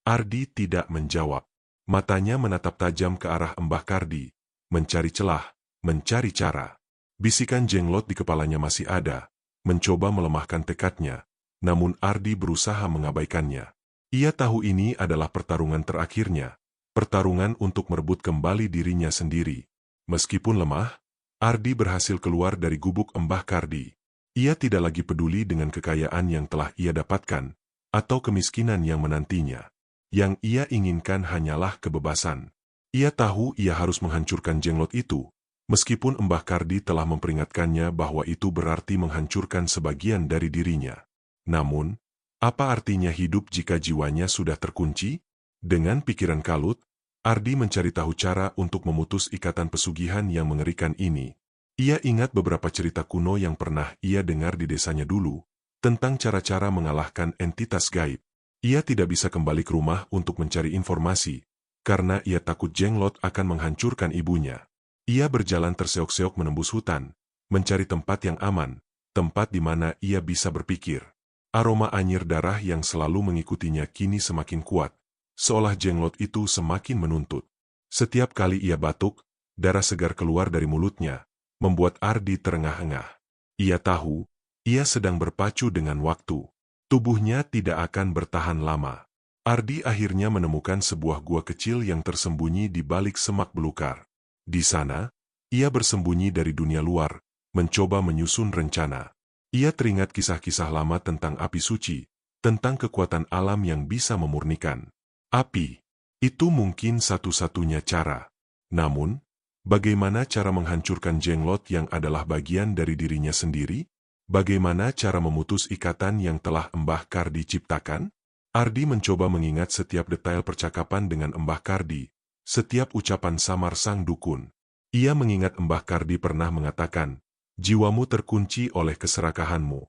Ardi tidak menjawab. Matanya menatap tajam ke arah Mbah Kardi, mencari celah, mencari cara. Bisikan jenglot di kepalanya masih ada, mencoba melemahkan tekadnya, namun Ardi berusaha mengabaikannya. Ia tahu ini adalah pertarungan terakhirnya, pertarungan untuk merebut kembali dirinya sendiri. Meskipun lemah, Ardi berhasil keluar dari gubuk Mbah Kardi. Ia tidak lagi peduli dengan kekayaan yang telah ia dapatkan, atau kemiskinan yang menantinya. Yang ia inginkan hanyalah kebebasan. Ia tahu ia harus menghancurkan jenglot itu, meskipun Mbah Kardi telah memperingatkannya bahwa itu berarti menghancurkan sebagian dari dirinya. Namun, apa artinya hidup jika jiwanya sudah terkunci? Dengan pikiran kalut, Ardi mencari tahu cara untuk memutus ikatan pesugihan yang mengerikan ini. Ia ingat beberapa cerita kuno yang pernah ia dengar di desanya dulu, tentang cara-cara mengalahkan entitas gaib. Ia tidak bisa kembali ke rumah untuk mencari informasi, karena ia takut jenglot akan menghancurkan ibunya. Ia berjalan terseok-seok menembus hutan, mencari tempat yang aman, tempat di mana ia bisa berpikir. Aroma anyir darah yang selalu mengikutinya kini semakin kuat, seolah jenglot itu semakin menuntut. Setiap kali ia batuk, darah segar keluar dari mulutnya, membuat Ardi terengah-engah. Ia tahu, ia sedang berpacu dengan waktu. Tubuhnya tidak akan bertahan lama. Ardi akhirnya menemukan sebuah gua kecil yang tersembunyi di balik semak belukar. Di sana, ia bersembunyi dari dunia luar, mencoba menyusun rencana. Ia teringat kisah-kisah lama tentang api suci, tentang kekuatan alam yang bisa memurnikan. Api, itu mungkin satu-satunya cara. Namun, bagaimana cara menghancurkan jenglot yang adalah bagian dari dirinya sendiri? Bagaimana cara memutus ikatan yang telah Mbah Kardi ciptakan? Ardi mencoba mengingat setiap detail percakapan dengan Mbah Kardi, setiap ucapan samar sang dukun. Ia mengingat Mbah Kardi pernah mengatakan, "Jiwamu terkunci oleh keserakahanmu."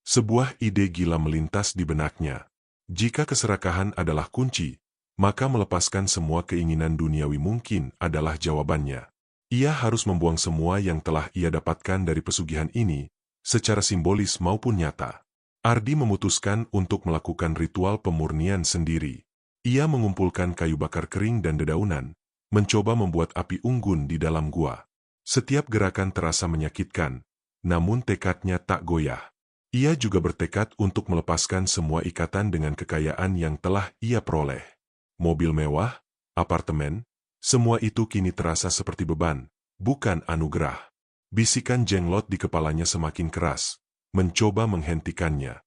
Sebuah ide gila melintas di benaknya. Jika keserakahan adalah kunci, maka melepaskan semua keinginan duniawi mungkin adalah jawabannya. Ia harus membuang semua yang telah ia dapatkan dari pesugihan ini, secara simbolis maupun nyata. Ardi memutuskan untuk melakukan ritual pemurnian sendiri. Ia mengumpulkan kayu bakar kering dan dedaunan, mencoba membuat api unggun di dalam gua. Setiap gerakan terasa menyakitkan, namun tekadnya tak goyah. Ia juga bertekad untuk melepaskan semua ikatan dengan kekayaan yang telah ia peroleh. Mobil mewah, apartemen, semua itu kini terasa seperti beban, bukan anugerah. Bisikan jenglot di kepalanya semakin keras, mencoba menghentikannya.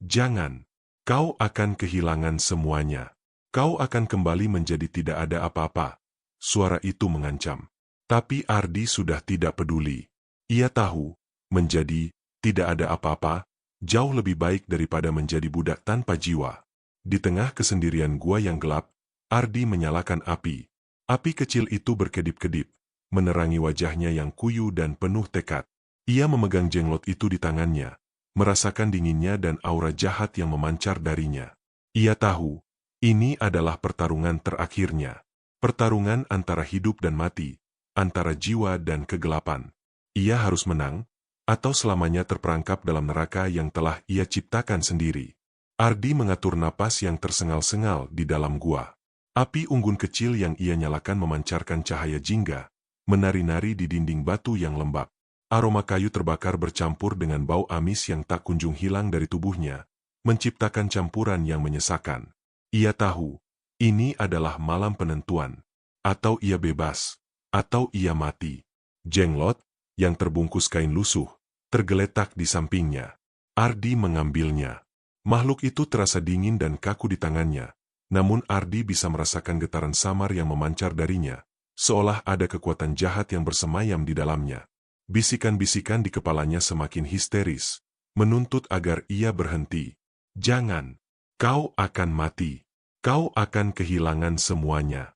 "Jangan, kau akan kehilangan semuanya. Kau akan kembali menjadi tidak ada apa-apa." Suara itu mengancam. Tapi Ardi sudah tidak peduli. Ia tahu, menjadi tidak ada apa-apa, jauh lebih baik daripada menjadi budak tanpa jiwa. Di tengah kesendirian gua yang gelap, Ardi menyalakan api. Api kecil itu berkedip-kedip, menerangi wajahnya yang kuyu dan penuh tekad. Ia memegang jenglot itu di tangannya, merasakan dinginnya dan aura jahat yang memancar darinya. Ia tahu, ini adalah pertarungan terakhirnya. Pertarungan antara hidup dan mati, antara jiwa dan kegelapan. Ia harus menang, atau selamanya terperangkap dalam neraka yang telah ia ciptakan sendiri. Ardi mengatur napas yang tersengal-sengal di dalam gua. Api unggun kecil yang ia nyalakan memancarkan cahaya jingga, menari-nari di dinding batu yang lembab. Aroma kayu terbakar bercampur dengan bau amis yang tak kunjung hilang dari tubuhnya, menciptakan campuran yang menyesakan. Ia tahu, ini adalah malam penentuan. Atau ia bebas, atau ia mati. Jenglot, yang terbungkus kain lusuh, tergeletak di sampingnya. Ardi mengambilnya. Makhluk itu terasa dingin dan kaku di tangannya, namun Ardi bisa merasakan getaran samar yang memancar darinya, seolah ada kekuatan jahat yang bersemayam di dalamnya. Bisikan-bisikan di kepalanya semakin histeris, menuntut agar ia berhenti. "Jangan! Kau akan mati. Kau akan kehilangan semuanya."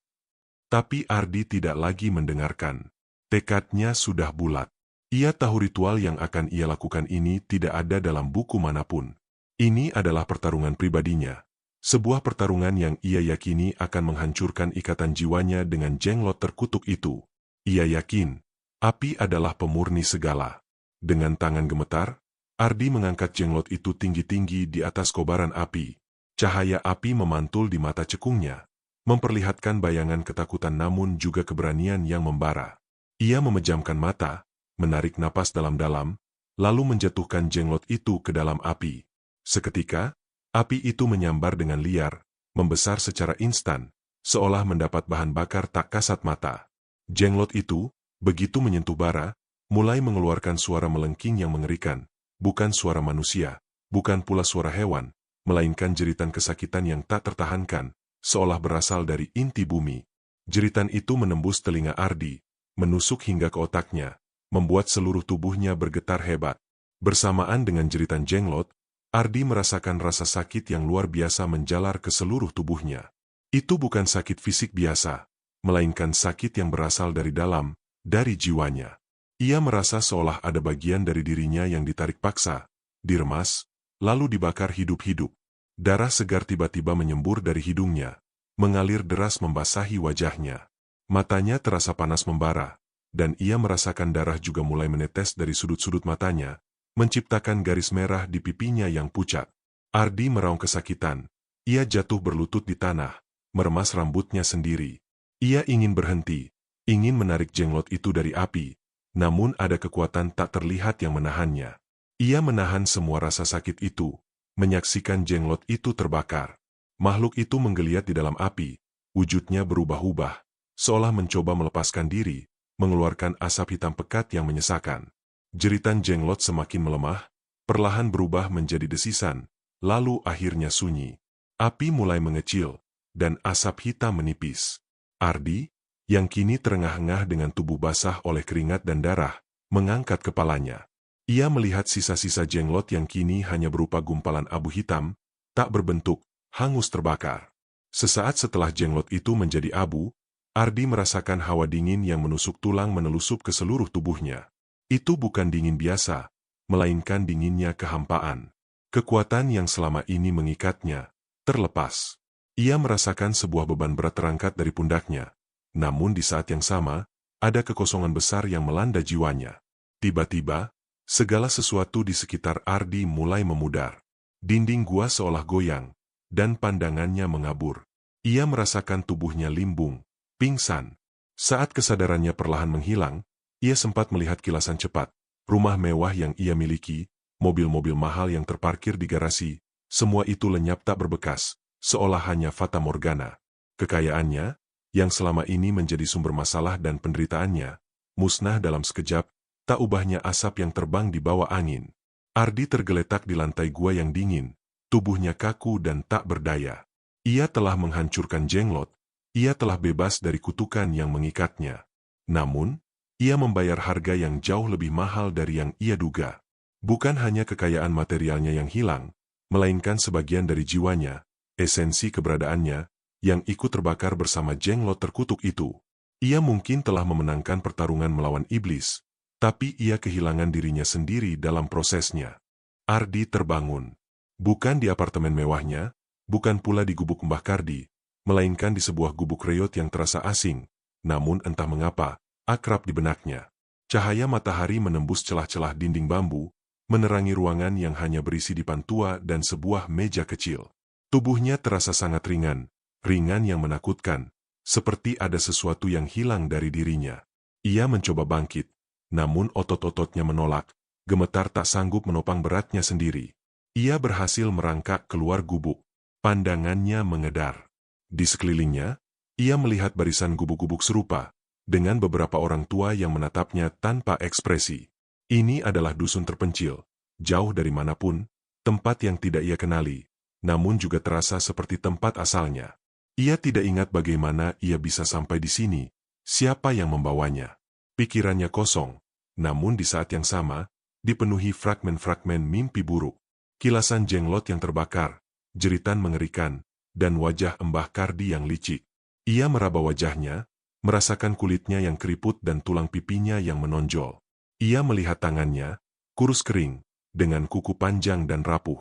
Tapi Ardi tidak lagi mendengarkan. Tekadnya sudah bulat. Ia tahu ritual yang akan ia lakukan ini tidak ada dalam buku manapun. Ini adalah pertarungan pribadinya. Sebuah pertarungan yang ia yakini akan menghancurkan ikatan jiwanya dengan jenglot terkutuk itu. Ia yakin, api adalah pemurni segala. Dengan tangan gemetar, Ardi mengangkat jenglot itu tinggi-tinggi di atas kobaran api. Cahaya api memantul di mata cekungnya, memperlihatkan bayangan ketakutan namun juga keberanian yang membara. Ia memejamkan mata, menarik napas dalam-dalam, lalu menjatuhkan jenglot itu ke dalam api. Seketika, api itu menyambar dengan liar, membesar secara instan, seolah mendapat bahan bakar tak kasat mata. Jenglot itu, begitu menyentuh bara, mulai mengeluarkan suara melengking yang mengerikan, bukan suara manusia, bukan pula suara hewan, melainkan jeritan kesakitan yang tak tertahankan, seolah berasal dari inti bumi. Jeritan itu menembus telinga Ardi, menusuk hingga ke otaknya, membuat seluruh tubuhnya bergetar hebat. Bersamaan dengan jeritan jenglot, Ardi merasakan rasa sakit yang luar biasa menjalar ke seluruh tubuhnya. Itu bukan sakit fisik biasa, melainkan sakit yang berasal dari dalam, dari jiwanya. Ia merasa seolah ada bagian dari dirinya yang ditarik paksa, diremas, lalu dibakar hidup-hidup. Darah segar tiba-tiba menyembur dari hidungnya, mengalir deras membasahi wajahnya. Matanya terasa panas membara, dan ia merasakan darah juga mulai menetes dari sudut-sudut matanya, menciptakan garis merah di pipinya yang pucat. Ardi meraung kesakitan. Ia jatuh berlutut di tanah, meremas rambutnya sendiri. Ia ingin berhenti, ingin menarik jenglot itu dari api, namun ada kekuatan tak terlihat yang menahannya. Ia menahan semua rasa sakit itu, menyaksikan jenglot itu terbakar. Makhluk itu menggeliat di dalam api, wujudnya berubah-ubah, seolah mencoba melepaskan diri, mengeluarkan asap hitam pekat yang menyesakan. Jeritan jenglot semakin melemah, perlahan berubah menjadi desisan, lalu akhirnya sunyi. Api mulai mengecil, dan asap hitam menipis. Ardi, yang kini terengah-engah dengan tubuh basah oleh keringat dan darah, mengangkat kepalanya. Ia melihat sisa-sisa jenglot yang kini hanya berupa gumpalan abu hitam, tak berbentuk, hangus terbakar. Sesaat setelah jenglot itu menjadi abu, Ardi merasakan hawa dingin yang menusuk tulang menelusup ke seluruh tubuhnya. Itu bukan dingin biasa, melainkan dinginnya kehampaan. Kekuatan yang selama ini mengikatnya, terlepas. Ia merasakan sebuah beban berat terangkat dari pundaknya. Namun di saat yang sama, ada kekosongan besar yang melanda jiwanya. Tiba-tiba, segala sesuatu di sekitar Ardi mulai memudar. Dinding gua seolah goyang, dan pandangannya mengabur. Ia merasakan tubuhnya limbung, pingsan. Saat kesadarannya perlahan menghilang, ia sempat melihat kilasan cepat, rumah mewah yang ia miliki, mobil-mobil mahal yang terparkir di garasi, semua itu lenyap tak berbekas, seolah hanya fata morgana. Kekayaannya, yang selama ini menjadi sumber masalah dan penderitaannya, musnah dalam sekejap, tak ubahnya asap yang terbang di bawah angin. Ardi tergeletak di lantai gua yang dingin, tubuhnya kaku dan tak berdaya. Ia telah menghancurkan jenglot, ia telah bebas dari kutukan yang mengikatnya. Namun, ia membayar harga yang jauh lebih mahal dari yang ia duga. Bukan hanya kekayaan materialnya yang hilang, melainkan sebagian dari jiwanya, esensi keberadaannya, yang ikut terbakar bersama jenglot terkutuk itu. Ia mungkin telah memenangkan pertarungan melawan iblis, tapi ia kehilangan dirinya sendiri dalam prosesnya. Ardi terbangun. Bukan di apartemen mewahnya, bukan pula di gubuk Mbah Kardi, melainkan di sebuah gubuk reot yang terasa asing, namun entah mengapa, akrab di benaknya. Cahaya matahari menembus celah-celah dinding bambu, menerangi ruangan yang hanya berisi dipan tua dan sebuah meja kecil. Tubuhnya terasa sangat ringan, ringan yang menakutkan, seperti ada sesuatu yang hilang dari dirinya. Ia mencoba bangkit, namun otot-ototnya menolak, gemetar tak sanggup menopang beratnya sendiri. Ia berhasil merangkak keluar gubuk. Pandangannya mengedar. Di sekelilingnya, ia melihat barisan gubuk-gubuk serupa, dengan beberapa orang tua yang menatapnya tanpa ekspresi. Ini adalah dusun terpencil, jauh dari manapun, tempat yang tidak ia kenali, namun juga terasa seperti tempat asalnya. Ia tidak ingat bagaimana ia bisa sampai di sini, Siapa yang membawanya? Pikirannya kosong, namun di saat yang sama, dipenuhi fragmen-fragmen mimpi buruk. Kilasan jenglot yang terbakar, jeritan mengerikan, dan wajah Mbah Kardi yang licik. Ia meraba wajahnya, merasakan kulitnya yang keriput dan tulang pipinya yang menonjol. Ia melihat tangannya, kurus kering, dengan kuku panjang dan rapuh.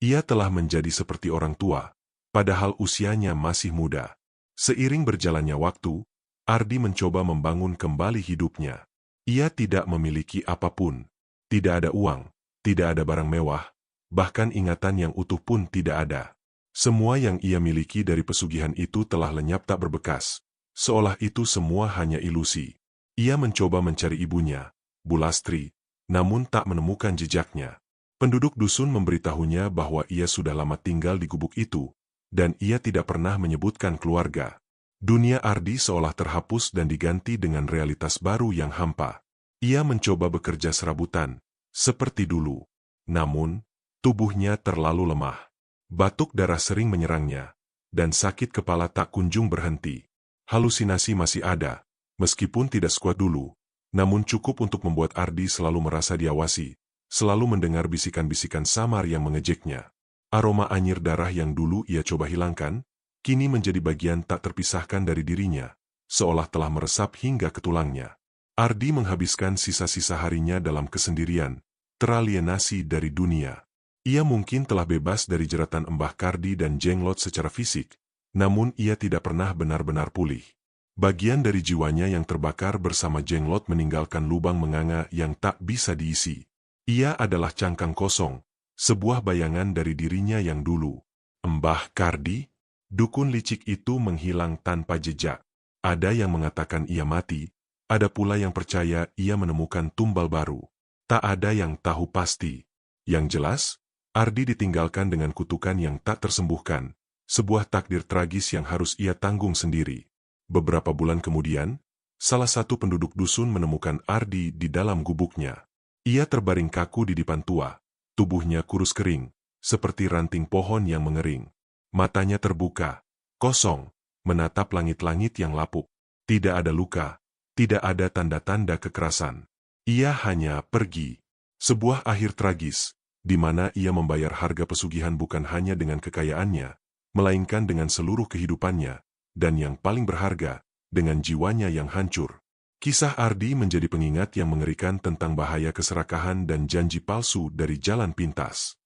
Ia telah menjadi seperti orang tua, padahal usianya masih muda. Seiring berjalannya waktu, Ardi mencoba membangun kembali hidupnya. Ia tidak memiliki apapun. Tidak ada uang, tidak ada barang mewah, bahkan ingatan yang utuh pun tidak ada. Semua yang ia miliki dari pesugihan itu telah lenyap tak berbekas, seolah itu semua hanya ilusi. Ia mencoba mencari ibunya, Bulastri, namun tak menemukan jejaknya. Penduduk dusun memberitahunya bahwa ia sudah lama tinggal di gubuk itu, dan ia tidak pernah menyebutkan keluarga. Dunia Ardi seolah terhapus dan diganti dengan realitas baru yang hampa. Ia mencoba bekerja serabutan, seperti dulu. Namun, tubuhnya terlalu lemah. Batuk darah sering menyerangnya, dan sakit kepala tak kunjung berhenti. Halusinasi masih ada, meskipun tidak sekuat dulu, namun cukup untuk membuat Ardi selalu merasa diawasi, selalu mendengar bisikan-bisikan samar yang mengejeknya. Aroma anyir darah yang dulu ia coba hilangkan, kini menjadi bagian tak terpisahkan dari dirinya, seolah telah meresap hingga ke tulangnya. Ardi menghabiskan sisa-sisa harinya dalam kesendirian, teralienasi dari dunia. Ia mungkin telah bebas dari jeratan Mbah Kardi dan jenglot secara fisik, namun ia tidak pernah benar-benar pulih. Bagian dari jiwanya yang terbakar bersama jenglot meninggalkan lubang menganga yang tak bisa diisi. Ia adalah cangkang kosong, sebuah bayangan dari dirinya yang dulu. Mbah Kardi? Dukun licik itu menghilang tanpa jejak. Ada yang mengatakan ia mati, ada pula yang percaya ia menemukan tumbal baru. Tak ada yang tahu pasti. Yang jelas, Ardi ditinggalkan dengan kutukan yang tak tersembuhkan, sebuah takdir tragis yang harus ia tanggung sendiri. Beberapa bulan kemudian, salah satu penduduk dusun menemukan Ardi di dalam gubuknya. Ia terbaring kaku di dipan tua, tubuhnya kurus kering, seperti ranting pohon yang mengering. Matanya terbuka, kosong, menatap langit-langit yang lapuk. Tidak ada luka, tidak ada tanda-tanda kekerasan. Ia hanya pergi. Sebuah akhir tragis, di mana ia membayar harga pesugihan bukan hanya dengan kekayaannya, melainkan dengan seluruh kehidupannya, dan yang paling berharga, dengan jiwanya yang hancur. Kisah Ardi menjadi pengingat yang mengerikan tentang bahaya keserakahan dan janji palsu dari jalan pintas.